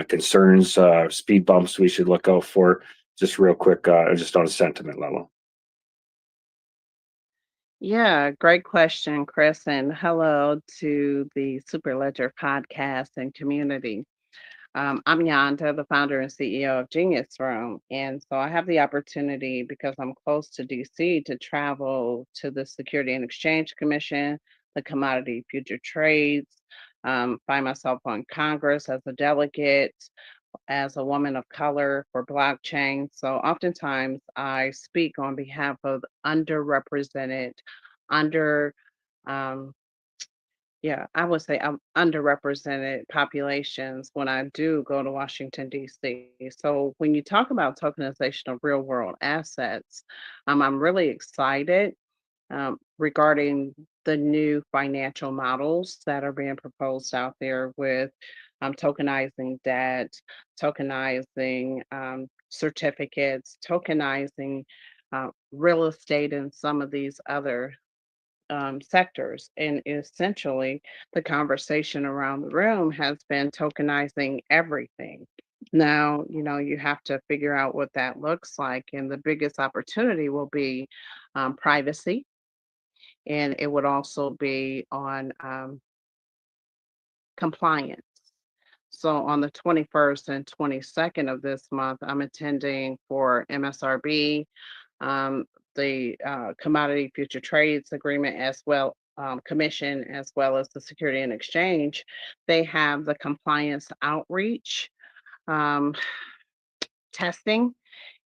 concerns, speed bumps we should look out for? Just real quick, just on a sentiment level. Yeah, great question, Chris. And hello to the Superledger Podcast and community. I'm Yonda, the founder and CEO of Genius Room. And so I have the opportunity, because I'm close to DC, to travel to the Security and Exchange Commission, the Commodity Future Trades, find myself on Congress as a delegate, as a woman of color for blockchain. So oftentimes I speak on behalf of underrepresented, under um, yeah, I would say underrepresented populations when I do go to Washington, D.C. So when you talk about tokenization of real world assets, I'm really excited regarding the new financial models that are being proposed out there with tokenizing debt, tokenizing certificates, tokenizing real estate, and some of these other sectors. And essentially, the conversation around the room has been tokenizing everything. Now, you have to figure out what that looks like. And the biggest opportunity will be privacy. And it would also be on compliance. So on the 21st and 22nd of this month, I'm attending for MSRB, the Commodity Future Trades Agreement, as well, Commission, as well as the Security and Exchange. They have the compliance outreach um, testing.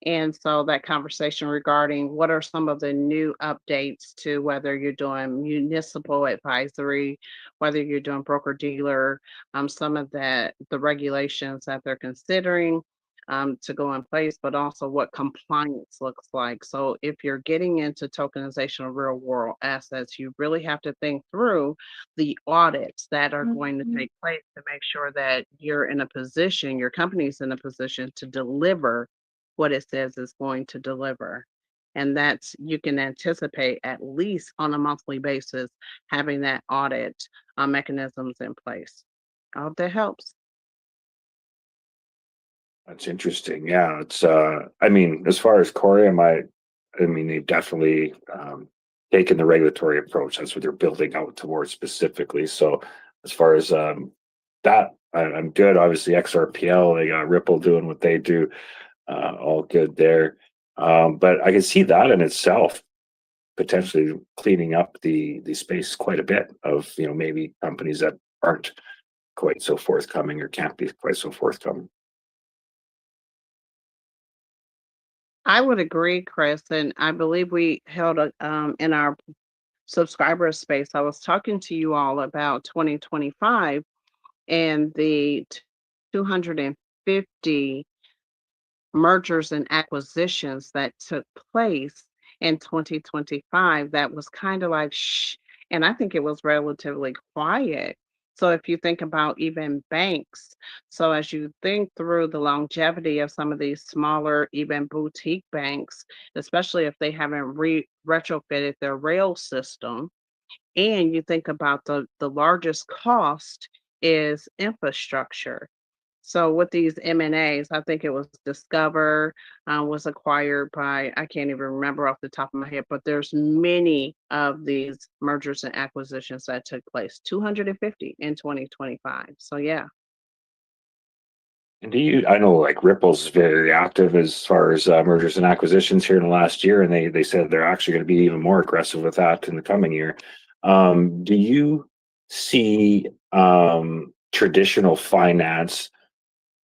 And so that conversation regarding what are some of the new updates to whether you're doing municipal advisory, whether you're doing broker dealer, some of the regulations that they're considering to go in place, but also what compliance looks like. So if you're getting into tokenization of real world assets, you really have to think through the audits that are going to take place to make sure that you're in a position, your company's in a position to deliver what it says is going to deliver. And that's, you can anticipate at least on a monthly basis having that audit mechanisms in place. I hope that helps. That's interesting. Yeah, it's I mean, as far as Corium, I mean they've definitely taken the regulatory approach. That's what they're building out towards specifically. So as far as that, I'm good. Obviously XRPL, they got Ripple doing what they do, all good there. But I can see that in itself potentially cleaning up the space quite a bit of maybe companies that aren't quite so forthcoming or can't be quite so forthcoming. I would agree, Chris, and I believe we held in our subscriber space. I was talking to you all about 2025 and the 250 mergers and acquisitions that took place in 2025 that was kind of like shh, and I think it was relatively quiet. So if you think about even banks, so as you think through the longevity of some of these smaller, even boutique banks, especially if they haven't retrofitted their rail system, and you think about the largest cost is infrastructure. So with these M&As, I think it was Discover, was acquired by, I can't even remember off the top of my head, but there's many of these mergers and acquisitions that took place, 250 in 2025. So yeah. And I know like Ripple's very active as far as mergers and acquisitions here in the last year, and they said they're actually going to be even more aggressive with that in the coming year. Do you see traditional finance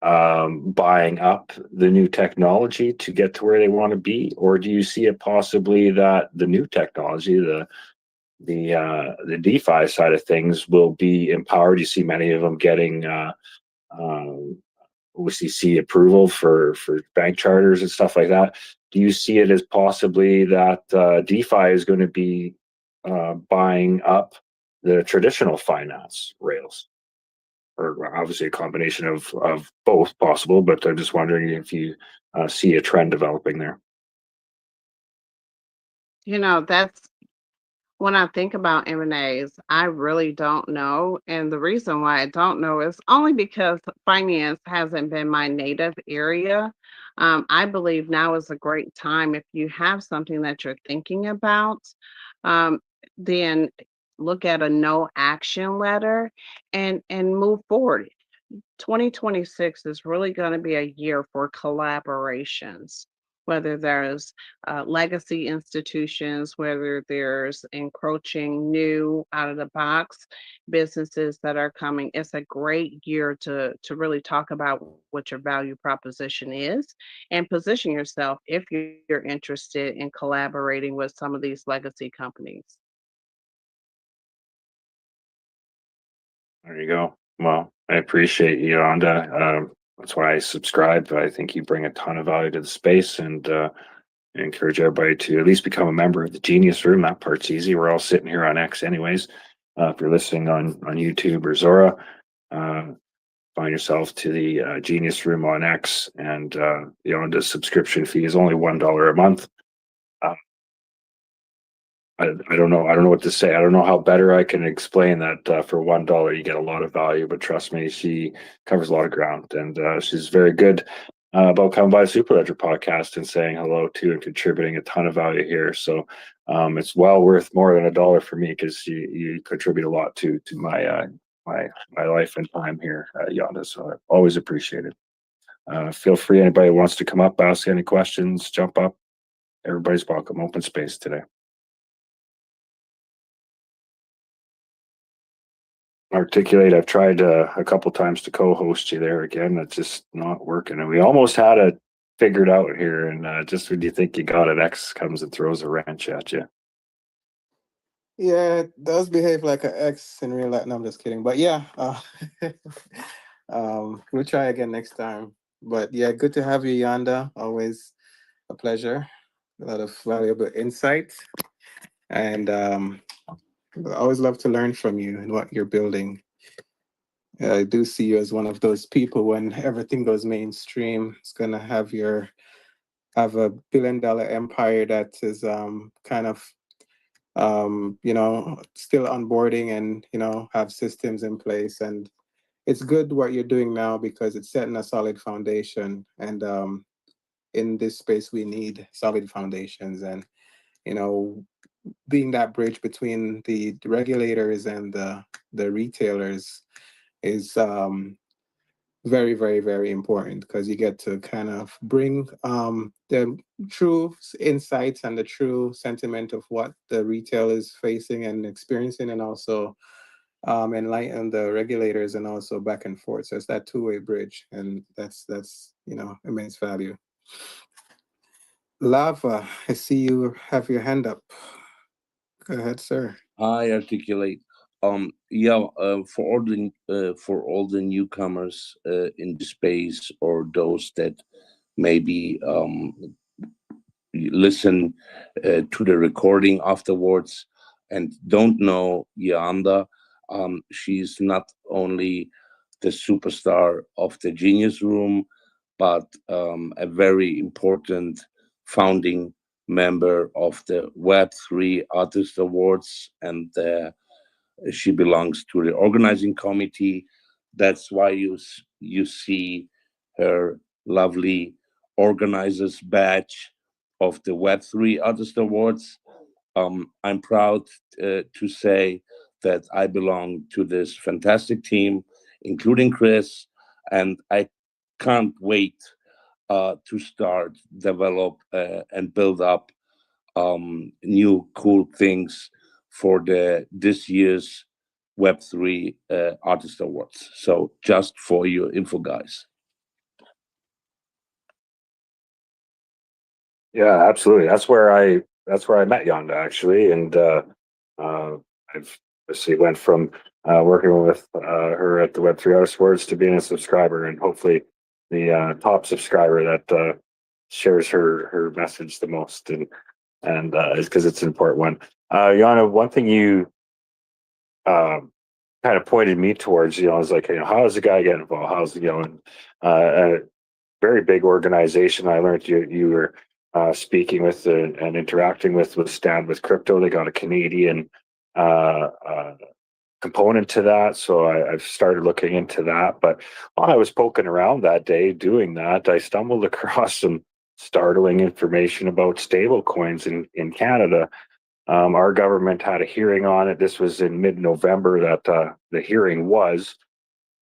buying up the new technology to get to where they want to be, or do you see it possibly that the new technology, the DeFi side of things, will be empowered? You see many of them getting OCC approval for bank charters and stuff like that. Do you see it as possibly that DeFi is going to be buying up the traditional finance rails? Or obviously a combination of both possible, but I'm just wondering if you see a trend developing there. That's when I think about M&As, I really don't know. And the reason why I don't know is only because finance hasn't been my native area. I believe now is a great time if you have something that you're thinking about, um, then look at a no action letter and move forward. 2026 is really going to be a year for collaborations, whether there's legacy institutions, whether there's encroaching new out of the box businesses that are coming. It's a great year to really talk about what your value proposition is and position yourself if you're interested in collaborating with some of these legacy companies. There you go. Well, I appreciate you, Yolanda. That's why I subscribe. I think you bring a ton of value to the space, and encourage everybody to at least become a member of the Genius Room. That part's easy. We're all sitting here on X anyways. If you're listening on YouTube or Zora, find yourself to the Genius Room on X, and the subscription fee is only $1 a month. I don't know. I don't know what to say. I don't know how better I can explain that. For $1, you get a lot of value, but trust me, she covers a lot of ground, and she's very good about coming by the Superledger podcast and saying hello to and contributing a ton of value here. So it's well worth more than $1 for me, because you contribute a lot to my my life and time here, Yonda. So I always appreciate it. Feel free, anybody who wants to come up, ask any questions, jump up. Everybody's welcome. Open space today. Articulate, I've tried a couple times to co-host you there again. It's just not working, and we almost had it figured out here, and just when you think you got it, X comes and throws a wrench at you. Yeah, it does behave like an X in real life. No, I'm just kidding. But yeah, we'll try again next time. But yeah, good to have you, Yanda. Always a pleasure. A lot of valuable insight. And I always love to learn from you and what you're building. I do see you as one of those people when everything goes mainstream, it's gonna have a billion-dollar empire that is kind of still onboarding and have systems in place. And it's good what you're doing now because it's setting a solid foundation. And in this space, we need solid foundations. And being that bridge between the regulators and the retailers is very, very, very important, because you get to kind of bring the true insights and the true sentiment of what the retail is facing and experiencing, and also enlighten the regulators, and also back and forth. So it's that two-way bridge, and that's immense value. Lava, I see you have your hand up. Go ahead, sir. I articulate. For all the newcomers in the space, or those that maybe listen to the recording afterwards and don't know Yanda. She's not only the superstar of the Genius Room, but a very important founding member of the Web3 Artist Awards, and she belongs to the organizing committee. That's why you see her lovely organizer's badge of the Web3 Artist Awards. I'm proud to say that I belong to this fantastic team, including Chris, and I can't wait to start, develop, and build up new cool things for this year's Web3 Artist Awards. So just for your info, guys. Yeah, absolutely. That's where I met Yonda actually, and I've obviously went from working with her at the Web3 Artist Awards to being a subscriber, and hopefully the top subscriber that shares her message the most, and is because it's an important one. Yonda, one thing you kind of pointed me towards, I was like, how does the guy get involved? How's and a very big organization. I learned you were speaking with and interacting with Stand with Crypto. They got a Canadian component to that, so I've started looking into that. But while I was poking around that day doing that, I stumbled across some startling information about stable coins in Canada. Our government had a hearing on it. This was in mid-November that the hearing was.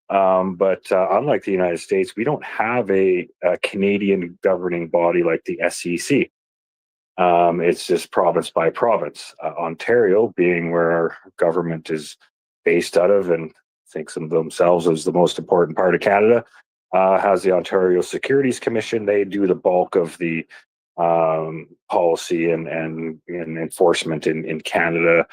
But unlike the United States, we don't have a Canadian governing body like the SEC. It's just province by province. Ontario, being where our government is based out of and thinks of themselves as the most important part of Canada, has the Ontario Securities Commission. They do the bulk of the policy and enforcement in Canada,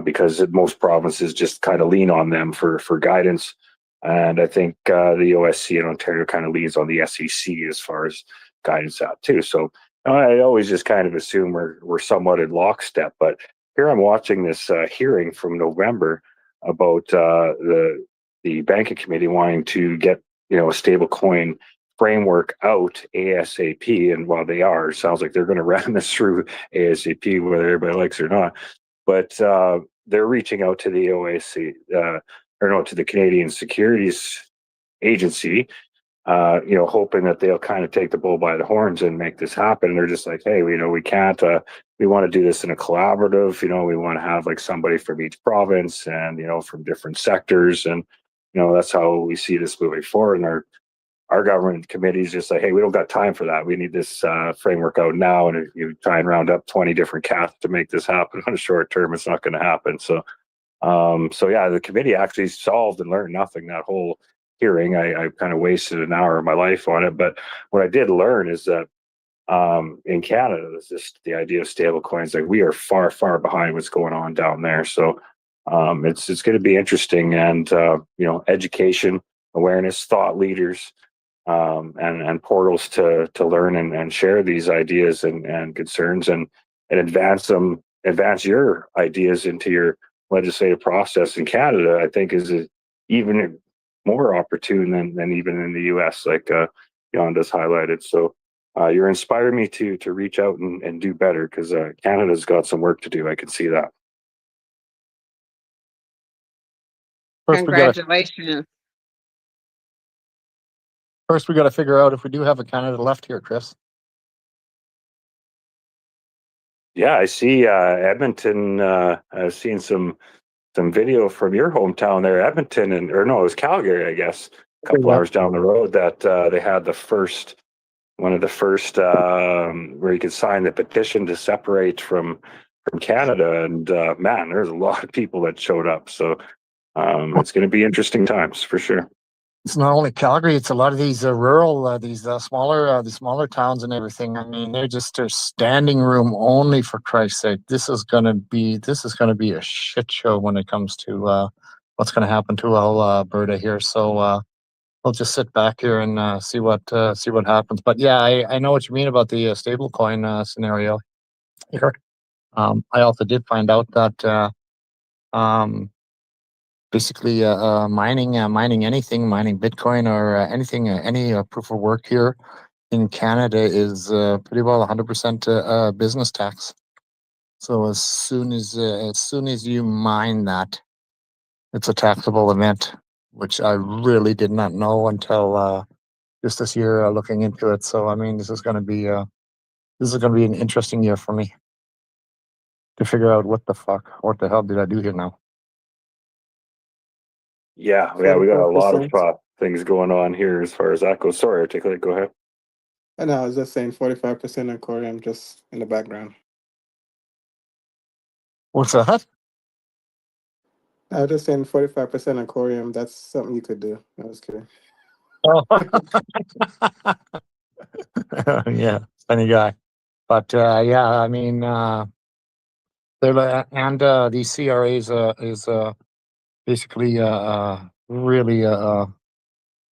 because most provinces just kind of lean on them for guidance. And I think the OSC in Ontario kind of leans on the SEC as far as guidance out too. So I always just kind of assume we're somewhat in lockstep. But here I'm watching this hearing from November about the banking committee wanting to get a stable coin framework out ASAP. And while they are, it sounds like they're going to ram this through ASAP, whether everybody likes it or not. But they're reaching out to the OSC. To the Canadian Securities Agency, hoping that they'll kind of take the bull by the horns and make this happen. And they're just like, hey, we can't, we want to do this in a collaborative, we want to have like somebody from each province and, from different sectors. And, that's how we see this moving forward. And our government committee is just like, hey, we don't got time for that. We need this framework out now. And if you try and round up 20 different cats to make this happen on a short term, it's not going to happen. So the committee actually solved and learned nothing that whole hearing. I kind of wasted an hour of my life on it. But what I did learn is that in Canada, it's just the idea of stable coins. Like we are far, far behind what's going on down there. So it's going to be interesting, and education, awareness, thought leaders, and portals to learn and share these ideas and concerns and advance your ideas into your legislative process in Canada, I think is even more opportune than even in the US, like Yonda's highlighted. So you're inspiring me to reach out and do better, because Canada's got some work to do. I can see that. Congratulations. First, we got to figure out if we do have a Canada left here, Chris. Yeah, I see Edmonton. I've seen some video from your hometown there, Edmonton, it was Calgary, I guess, a couple hours down the road, that they had one of the first where you could sign the petition to separate from Canada. And man, there's a lot of people that showed up. So it's going to be interesting times for sure. It's not only Calgary; it's a lot of these rural, these smaller towns and everything. I mean, they're standing room only, for Christ's sake. This is going to be a shit show when it comes to what's going to happen to all Alberta here. So we'll just sit back here and see what happens. But yeah, I know what you mean about the stablecoin scenario here. I also did find out that basically mining anything, mining Bitcoin or anything, any proof of work here in Canada is pretty well 100% business tax. So as soon as you mine that, it's a taxable event, which I really did not know until just this year looking into it. So I mean, this is going to be an interesting year for me to figure out what the hell did I do here now. Yeah, we got a lot of 45%. things going on here as far as that goes. Sorry, articulate. Go ahead. And I was just saying 45% on Corium just in the background. What's that? I was just saying 45% on Corium. That's something you could do. I was kidding. Oh. Yeah, funny guy. But yeah, I mean, the CRAs is basically really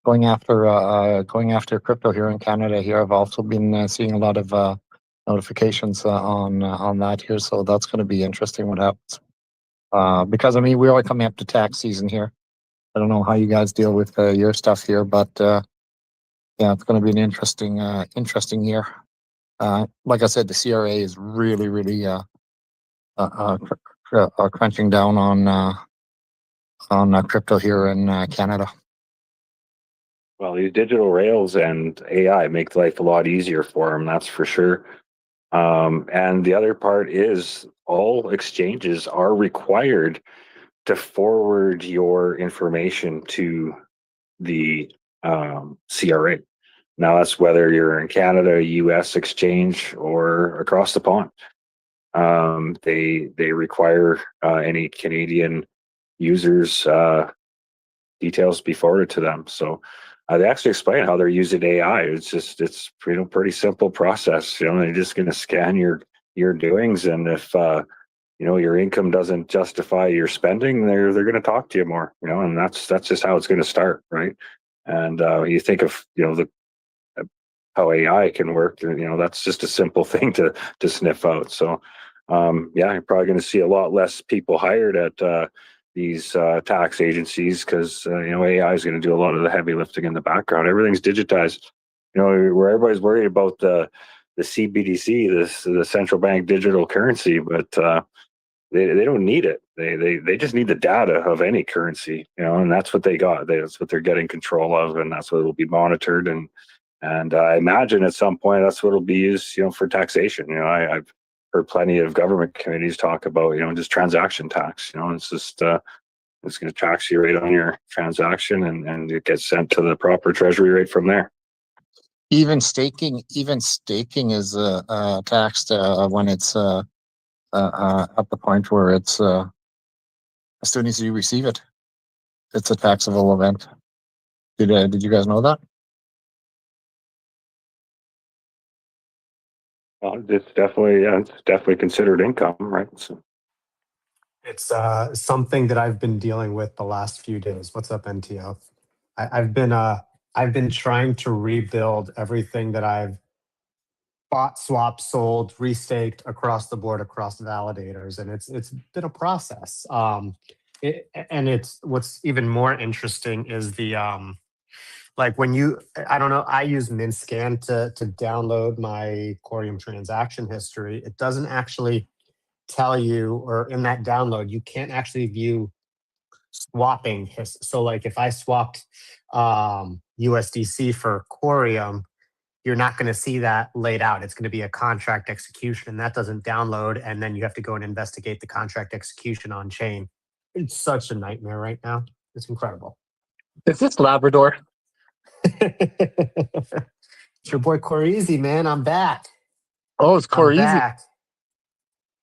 going after crypto here in Canada. Here, I've also been seeing a lot of notifications on that here, so that's going to be interesting what happens. Because I mean, we're all coming up to tax season here. I don't know how you guys deal with your stuff here, but yeah, it's going to be an interesting year. Like I said, the CRA is really crunching down on crypto here in Canada. Well, these digital rails and AI make life a lot easier for them, that's for sure. And the other part is all exchanges are required to forward your information to the CRA. Now, that's whether you're in Canada, US exchange, or across the pond. They require any Canadian users' details be forwarded to them. So they actually explain how they're using AI. It's pretty simple process. They're just going to scan your doings, and if your income doesn't justify your spending, they're going to talk to you more. And that's just how it's going to start, right? And you think of how AI can work. That's just a simple thing to sniff out. So yeah, you're probably going to see a lot less people hired at these tax agencies because AI is going to do a lot of the heavy lifting in the background. Everything's digitized. Where everybody's worried about the CBDC, the central bank digital currency, but they don't need it. They just need the data of any currency, and that's what they got. That's what they're getting control of, and that's what will be monitored. And I imagine at some point that's what it'll be used, for taxation. I've heard plenty of government committees talk about, just transaction tax. It's just it's going to tax you right on your transaction, and it gets sent to the proper treasury rate from there. Even staking is taxed when it's at the point where it's as soon as you receive it, it's a taxable event. Did you guys know that? Well, it's definitely considered income, right? So. It's something that I've been dealing with the last few days. What's up, NTO? I've been trying to rebuild everything that I've bought, swapped, sold, restaked across the board, across the validators, and it's been a process. It's what's even more interesting is the like when I don't know, I use MintScan to download my Corium transaction history. It doesn't actually tell you, or in that download, you can't actually view swapping. So like if I swapped USDC for Corium, you're not going to see that laid out. It's going to be a contract execution, and that doesn't download. And then you have to go and investigate the contract execution on chain. It's such a nightmare right now. It's incredible. Is this Labrador? It's your boy Corey, man. I'm back. Oh, it's Corey. Back.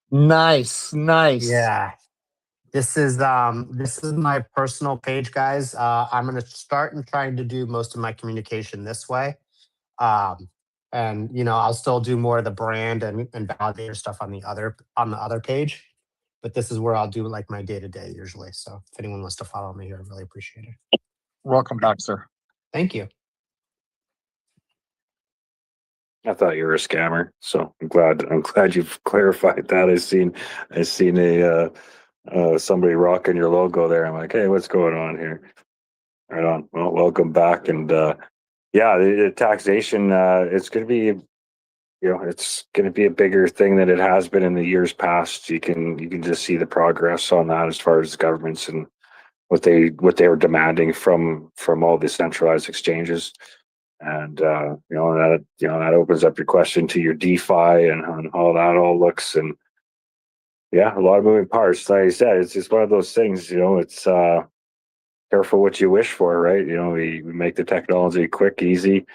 Nice. Yeah. This is my personal page, guys. I'm gonna start and trying to do most of my communication this way. And I'll still do more of the brand and validator stuff on the other page. But this is where I'll do like my day-to-day usually. So if anyone wants to follow me here, I really appreciate it. Welcome back, sir. Thank you. I thought you were a scammer, so I'm glad you've clarified that. I seen a somebody rocking your logo there. I'm like, hey, what's going on here? Right on. Well, welcome back. And yeah, the taxation, it's going to be, it's going to be a bigger thing than it has been in the years past. You can just see the progress on that as far as governments and what they were demanding from all the centralized exchanges. And that opens up your question to your DeFi and how that all looks. And yeah, a lot of moving parts. Like I said, it's just one of those things. It's careful what you wish for, right? We make the technology quick, easy,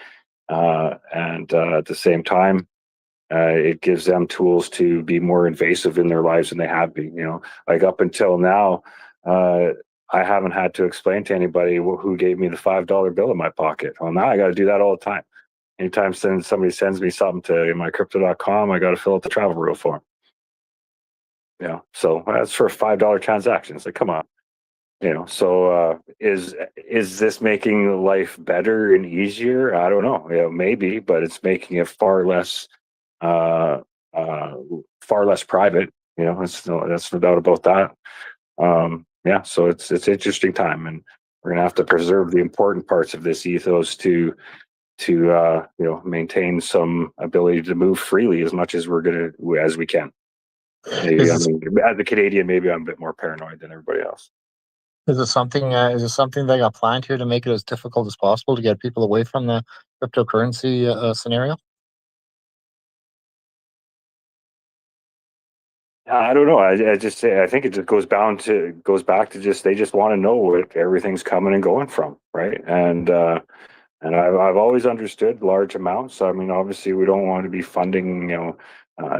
and at the same time, it gives them tools to be more invasive in their lives than they have been. Like up until now, I haven't had to explain to anybody who gave me the $5 bill in my pocket. Well, now I got to do that all the time. Anytime somebody sends me something to my crypto.com, I got to fill out the travel rule form. So that's for a $5 transaction. It's like, come on. So is this making life better and easier? I don't know. Maybe, but it's making it far less private. That's no doubt about that. So it's interesting time, and we're gonna have to preserve the important parts of this ethos to maintain some ability to move freely as much as as we can. Maybe as a Canadian, maybe I'm a bit more paranoid than everybody else. Is it something? Is it something they got planned here to make it as difficult as possible to get people away from the cryptocurrency scenario? I don't know. I just say I think it just goes back to just they just want to know where everything's coming and going from, right? And I've always understood large amounts. I mean, obviously, we don't want to be funding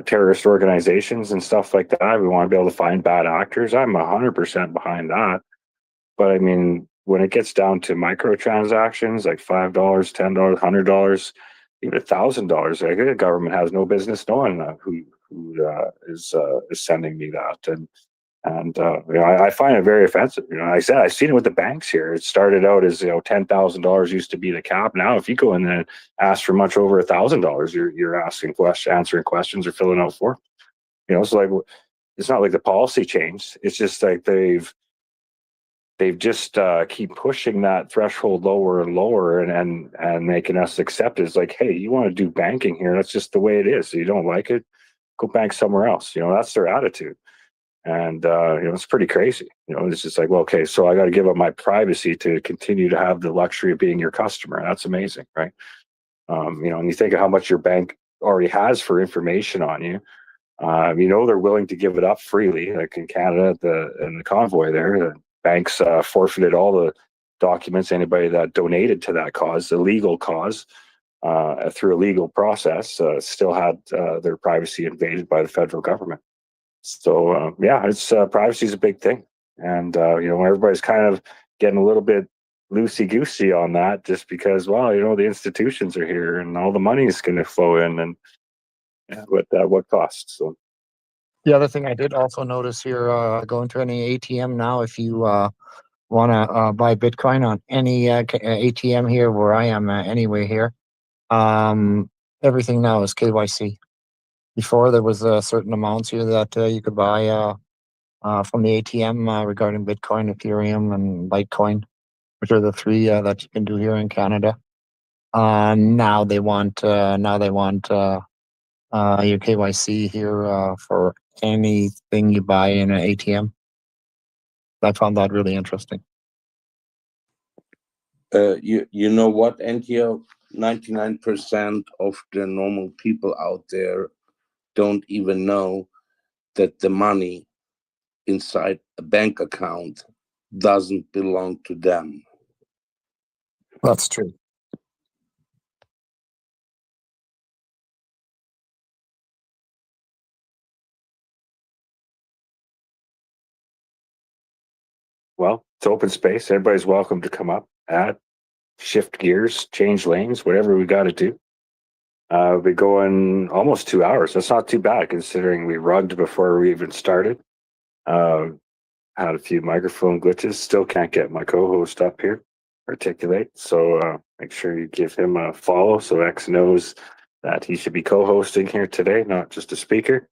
terrorist organizations and stuff like that. We want to be able to find bad actors. I'm 100% behind that. But I mean, when it gets down to microtransactions like $5, $10, $100, even $1,000, the government has no business knowing who is sending me that. And I find it very offensive. Like I said, I've seen it with the banks here. It started out as $10,000 used to be the cap. Now, if you go in and ask for much over $1,000, you're answering questions or filling out forms. It's like it's not like the policy changed. It's just like they've just keep pushing that threshold lower and lower and making us accept it. It's like, hey, you want to do banking here? That's just the way it is. So you don't like it, go bank somewhere else. That's their attitude. And it's pretty crazy. It's just like, well, okay, so I got to give up my privacy to continue to have the luxury of being your customer. That's amazing, right? And you think of how much your bank already has for information on you. They're willing to give it up freely, like in Canada, in the convoy there. The banks forfeited all the documents. Anybody that donated to that cause, the legal cause, through a legal process, still had their privacy invaded by the federal government. So it's privacy is a big thing, and everybody's kind of getting a little bit loosey goosey on that, just because the institutions are here and all the money is going to flow in, and what costs. So The other thing I did also notice here, going to any ATM now, if you want to buy Bitcoin on any ATM here where I am anyway here, everything now is KYC. Before there was certain amounts here that you could buy from the ATM regarding Bitcoin, Ethereum, and Litecoin, which are the three that you can do here in Canada. Now they want your KYC here for anything you buy in an ATM. I found that really interesting. You know what, NTO? 99% of the normal people out there don't even know that the money inside a bank account doesn't belong to them. That's true. Well, it's open space. Everybody's welcome to come up, add, shift gears, change lanes, whatever we got to do. We'll be going almost 2 hours. That's not too bad considering we rugged before we even started. Had a few microphone glitches. Still can't get my co-host up here. articulate. So make sure you give him a follow so X knows that he should be co-hosting here today, not just a speaker.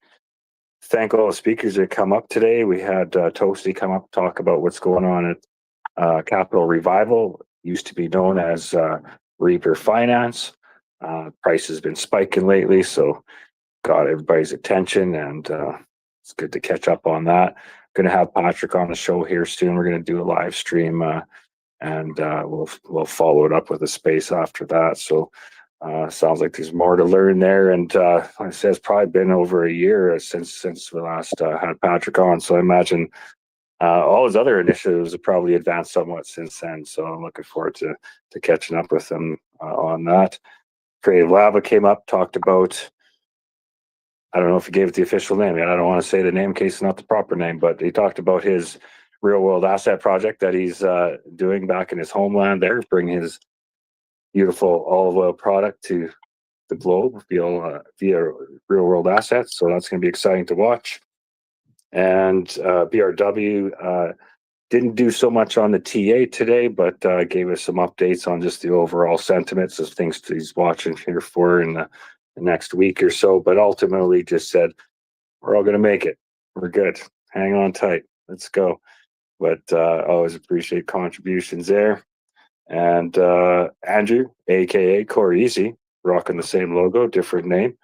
Thank all the speakers that come up today. We had Toasty come up, talk about what's going on at Capital Revival, used to be known as Reaper Finance. Price has been spiking lately, so got everybody's attention, and it's good to catch up on that. Going to have Patrick on the show here soon. We're going to do a live stream, and we'll follow it up with a space after that. So sounds like there's more to learn there. And like I said, it's probably been over a year since we last had Patrick on. So I imagine all his other initiatives have probably advanced somewhat since then. So I'm looking forward to catching up with him on that. Creative Lava came up, talked about, I don't know if he gave it the official name yet. I don't want to say the name in case it's not the proper name, but he talked about his real world asset project that he's doing back in his homeland there, bring his beautiful olive oil product to the globe via real world assets. So that's going to be exciting to watch. And BRW didn't do so much on the TA today, but gave us some updates on just the overall sentiments of things that he's watching here for in the next week or so. But ultimately just said, we're all going to make it. We're good. Hang on tight. Let's go. But always appreciate contributions there. And Andrew, aka Core Easy, rocking the same logo, different name,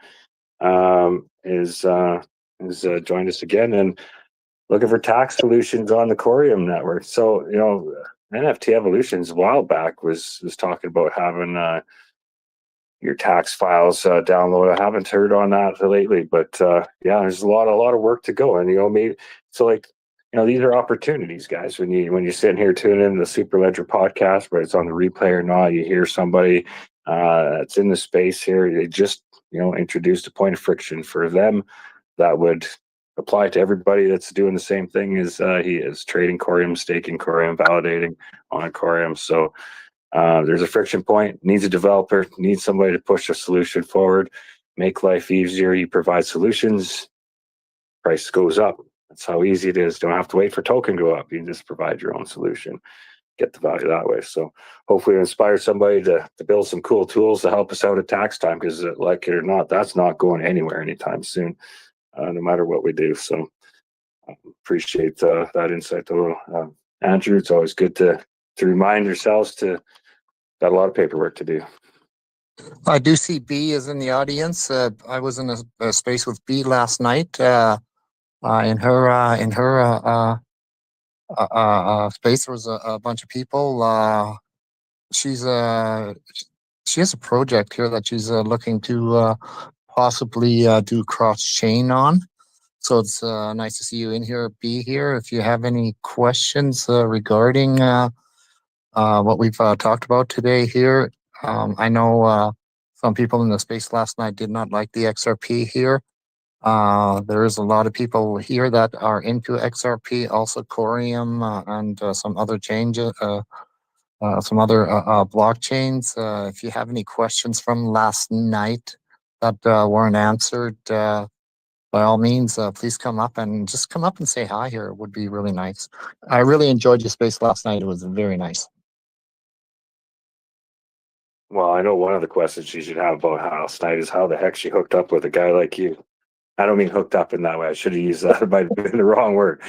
is joined us again and looking for tax solutions on the Corium network. So NFT Evolutions a while back was talking about having your tax files download. I haven't heard on that lately, but yeah, there's a lot of work to go. And maybe so like. These are opportunities, guys. When you're sitting here tuning in the Superledger podcast, whether it's on the replay or not, you hear somebody that's in the space here. They just introduced a point of friction for them that would apply to everybody that's doing the same thing as he is: trading Corium, staking Corium, validating on Corium. So there's a friction point. Needs a developer. Needs somebody to push a solution forward, make life easier. You provide solutions. Price goes up. That's how easy it is. Don't have to wait for token to go up. You can just provide your own solution, get the value that way. So hopefully it inspires somebody to build some cool tools to help us out at tax time, because like it or not, that's not going anywhere anytime soon, no matter what we do. So appreciate that insight though. Andrew, it's always good to remind yourselves to got a lot of paperwork to do. I do see B is in the audience. I was in a space with B last night. In her space, there was a bunch of people. She has a project here that she's looking to possibly do cross chain on. So it's nice to see you in here, B here. If you have any questions regarding what we've talked about today here, I know some people in the space last night did not like the XRP here. There is a lot of people here that are into XRP, also Corium, and some other changes, some other blockchains. If you have any questions from last night that weren't answered, by all means, please come up and say hi here. It would be really nice. I really enjoyed your space last night. It was very nice. Well, I know one of the questions she should have about last night is how the heck she hooked up with a guy like you. I don't mean hooked up in that way. I should have used that. It might have been the wrong word.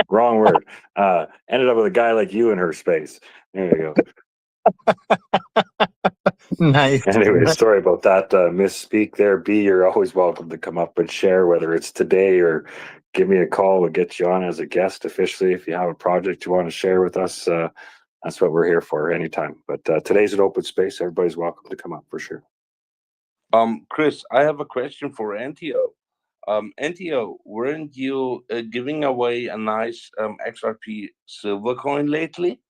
Ended up with a guy like you in her space. There you go. Nice. Anyway, sorry about that. Misspeak there. B, you're always welcome to come up and share, whether it's today or give me a call. We'll get you on as a guest officially. If you have a project you want to share with us, that's what we're here for anytime. But today's an open space. Everybody's welcome to come up for sure. Chris, I have a question for Antio. Antio, weren't you giving away a nice XRP silver coin lately?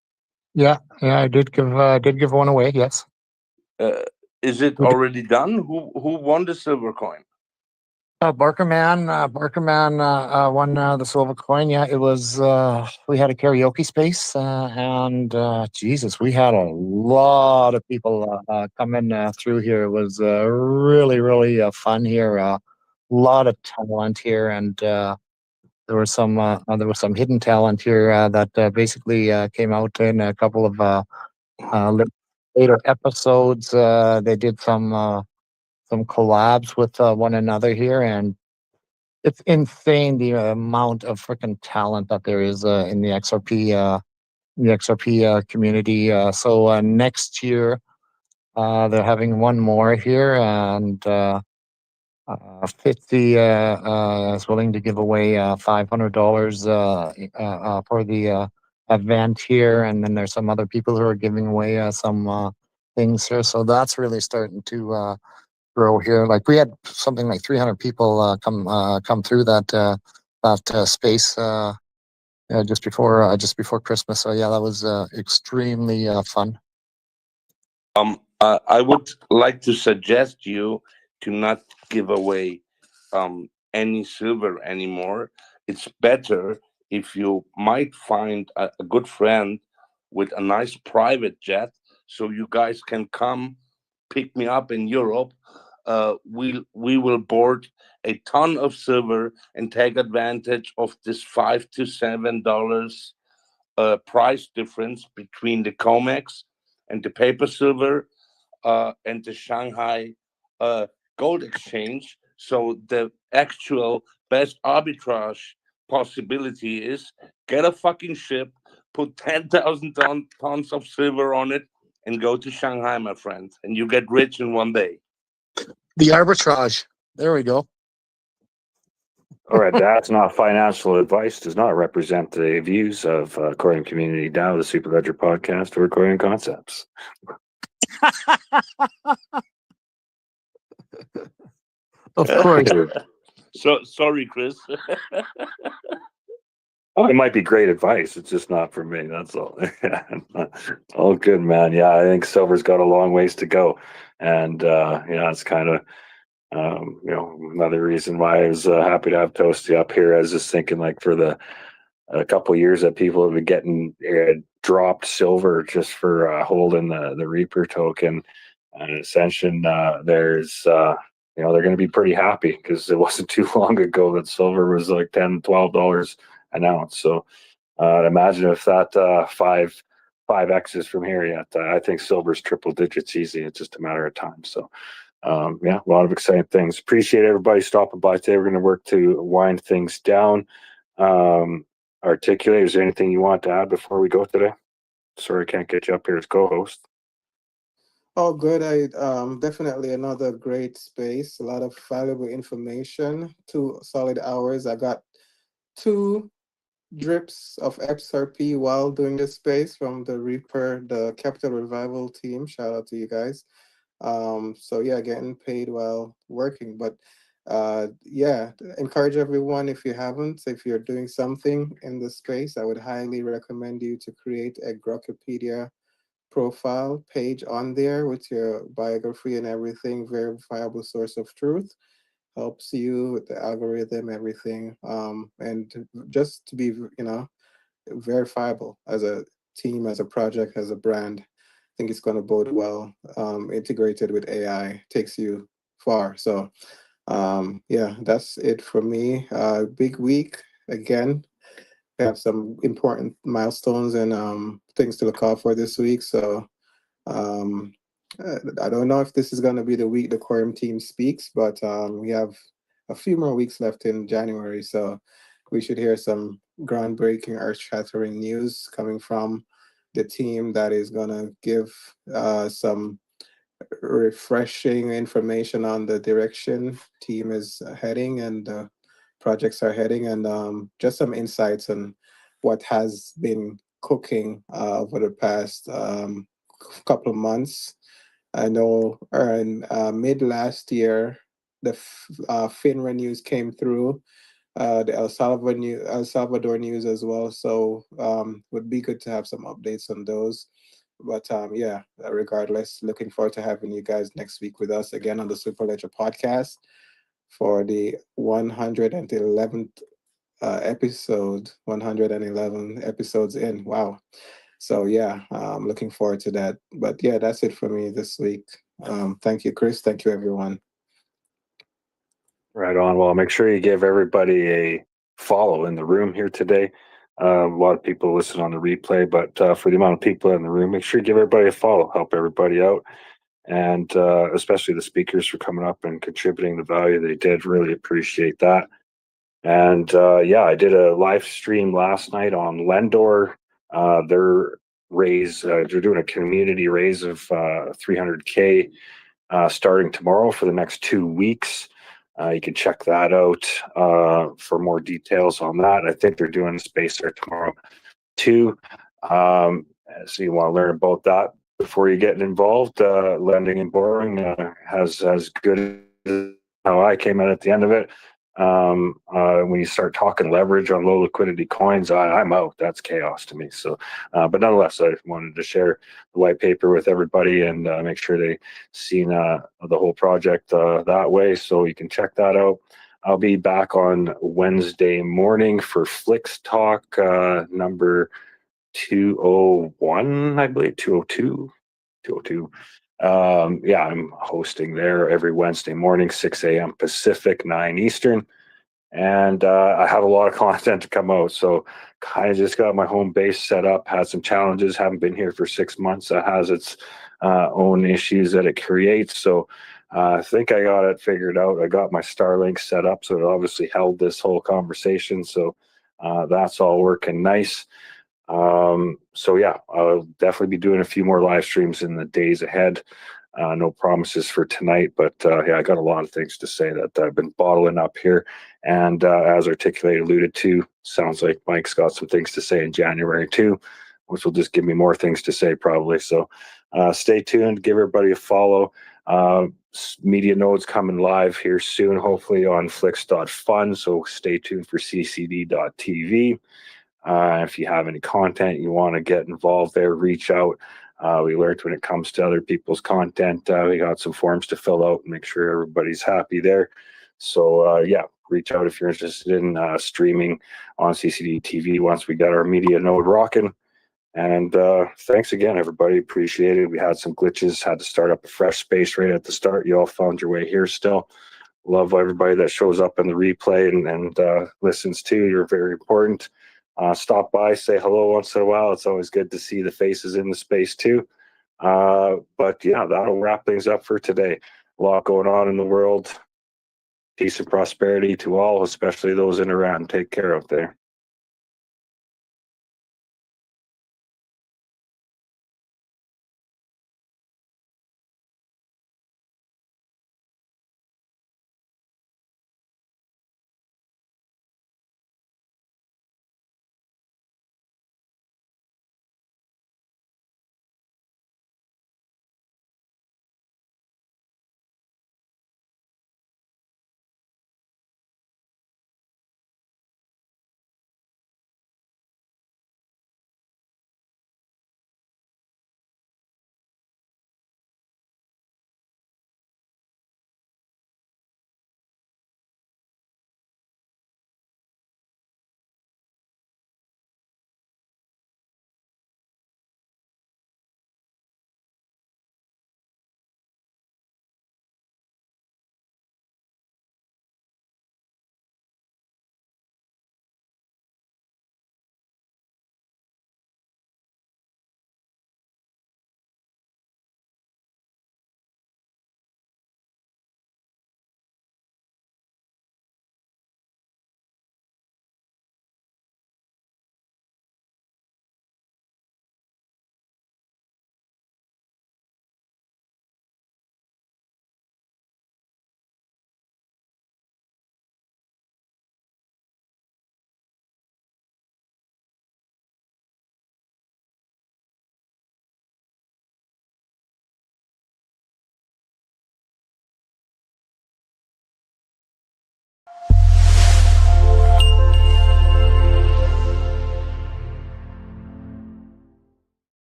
Yeah, I did give one away. Yes. Is it already done? Who won the silver coin? Barkerman won the silver coin. Yeah, it was. We had a karaoke space, and Jesus, we had a lot of people coming through here. It was really fun here. A lot of talent here, and there was some hidden talent here that basically came out in a couple of Later episodes, they did some collabs with one another here, and it's insane the amount of freaking talent that there is in the XRP community. So next year, they're having one more here, and 50 is willing to give away $500 for the event here, and then there's some other people who are giving away some things here. So that's really starting to grow here. Like we had something like 300 people come through that space just before Christmas. So yeah, that was extremely fun. I would like to suggest you to not give away any silver anymore. It's better if you might find a good friend with a nice private jet, so you guys can come pick me up in Europe. We will board a ton of silver and take advantage of this $5 to $7 price difference between the COMEX and the paper silver and the Shanghai gold exchange. So the actual best arbitrage possibility is get a fucking ship, put 10,000 tons of silver on it, and go to Shanghai, my friend, and you get rich in one day. The arbitrage. There we go. All right, that's not financial advice, does not represent the views of Aquarium Community DAO, the Superledger Podcast, or Aquarium Concepts. Of course. So sorry, Chris. Oh, it might be great advice. It's just not for me. That's all. All good, man. Yeah, I think silver's got a long ways to go, and yeah, it's kind of another reason why I was happy to have Toasty up here. I was just thinking, like, for the a couple years that people have been getting dropped silver just for holding the Reaper token and Ascension. There's they're going to be pretty happy because it wasn't too long ago that silver was like $10-12 an ounce. So imagine if that five X's from here yet. I think silver's triple digits easy. It's just a matter of time. So yeah, a lot of exciting things. Appreciate everybody stopping by today. We're going to work to wind things down. Articulate, is there anything you want to add before we go today? Sorry, I can't get you up here as co-host. Oh, good. I definitely another great space. A lot of valuable information. 2 solid hours. I got 2 drips of XRP while doing this space from the Reaper, the Capital Revival team. Shout out to you guys. So yeah, getting paid while working. But yeah, encourage everyone, if you haven't, if you're doing something in the space, I would highly recommend you to create a Grokpedia profile page on there with your biography and everything, verifiable source of truth. Helps you with the algorithm, everything, and just to be, verifiable as a team, as a project, as a brand. I think it's going to bode well. Integrated with AI takes you far. So, yeah, that's it for me. Big week again. We have some important milestones and things to look out for this week. So, I don't know if this is going to be the week the Quorum team speaks, but we have a few more weeks left in January. So we should hear some groundbreaking, earth-shattering news coming from the team that is going to give some refreshing information on the direction team is heading and projects are heading, and just some insights on what has been cooking over the past couple of months. I know in mid last year, the FINRA news came through, the El Salvador news as well. So would be good to have some updates on those. But yeah, regardless, looking forward to having you guys next week with us again on the Superledger Podcast for the 111th episode. 111 episodes in. Wow. So yeah, I'm looking forward to that. But yeah, that's it for me this week. Thank you, Chris. Thank you, everyone. Right on. Well, make sure you give everybody a follow in the room here today. A lot of people listen on the replay, but for the amount of people in the room, make sure you give everybody a follow, help everybody out. And especially the speakers for coming up and contributing the value they did. Really appreciate that. And yeah, I did a live stream last night on Lendor. Their raise, they're doing a community raise of $300K starting tomorrow for the next 2 weeks. You can check that out for more details on that. I think they're doing space there tomorrow too. So you want to learn about that before you get involved. Lending and borrowing has as good as how I came in at the end of it. When you start talking leverage on low liquidity coins, I'm out. That's chaos to me. So, but nonetheless, I wanted to share the white paper with everybody and make sure they seen the whole project that way. So you can check that out. I'll be back on Wednesday morning for Flix Talk number 201, I believe, 202. Yeah, I'm hosting there every Wednesday morning, 6 a.m. Pacific, 9 Eastern. And I have a lot of content to come out. So kind of just got my home base set up, had some challenges, haven't been here for 6 months. That has its own issues that it creates. So I think I got it figured out. I got my Starlink set up, so it obviously held this whole conversation. So that's all working nice. So yeah, I'll definitely be doing a few more live streams in the days ahead. No promises for tonight, but yeah, I got a lot of things to say that I've been bottling up here. And as Articulate alluded to, sounds like Mike's got some things to say in January too, which will just give me more things to say probably. So stay tuned, give everybody a follow. Media nodes coming live here soon, hopefully on flix.fun. So stay tuned for ccd.tv. If you have any content you want to get involved there, reach out. We learned when it comes to other people's content, we got some forms to fill out and make sure everybody's happy there. So yeah, reach out if you're interested in streaming on CCD TV once we got our media node rocking. And thanks again, everybody. Appreciate it. We had some glitches, had to start up a fresh space right at the start. You all found your way here still. Love everybody that shows up in the replay and listens too. You're very important. Stop by, say hello once in a while. It's always good to see the faces in the space too. But yeah, that'll wrap things up for today. A lot going on in the world. Peace and prosperity to all, especially those in Iran. Take care out there.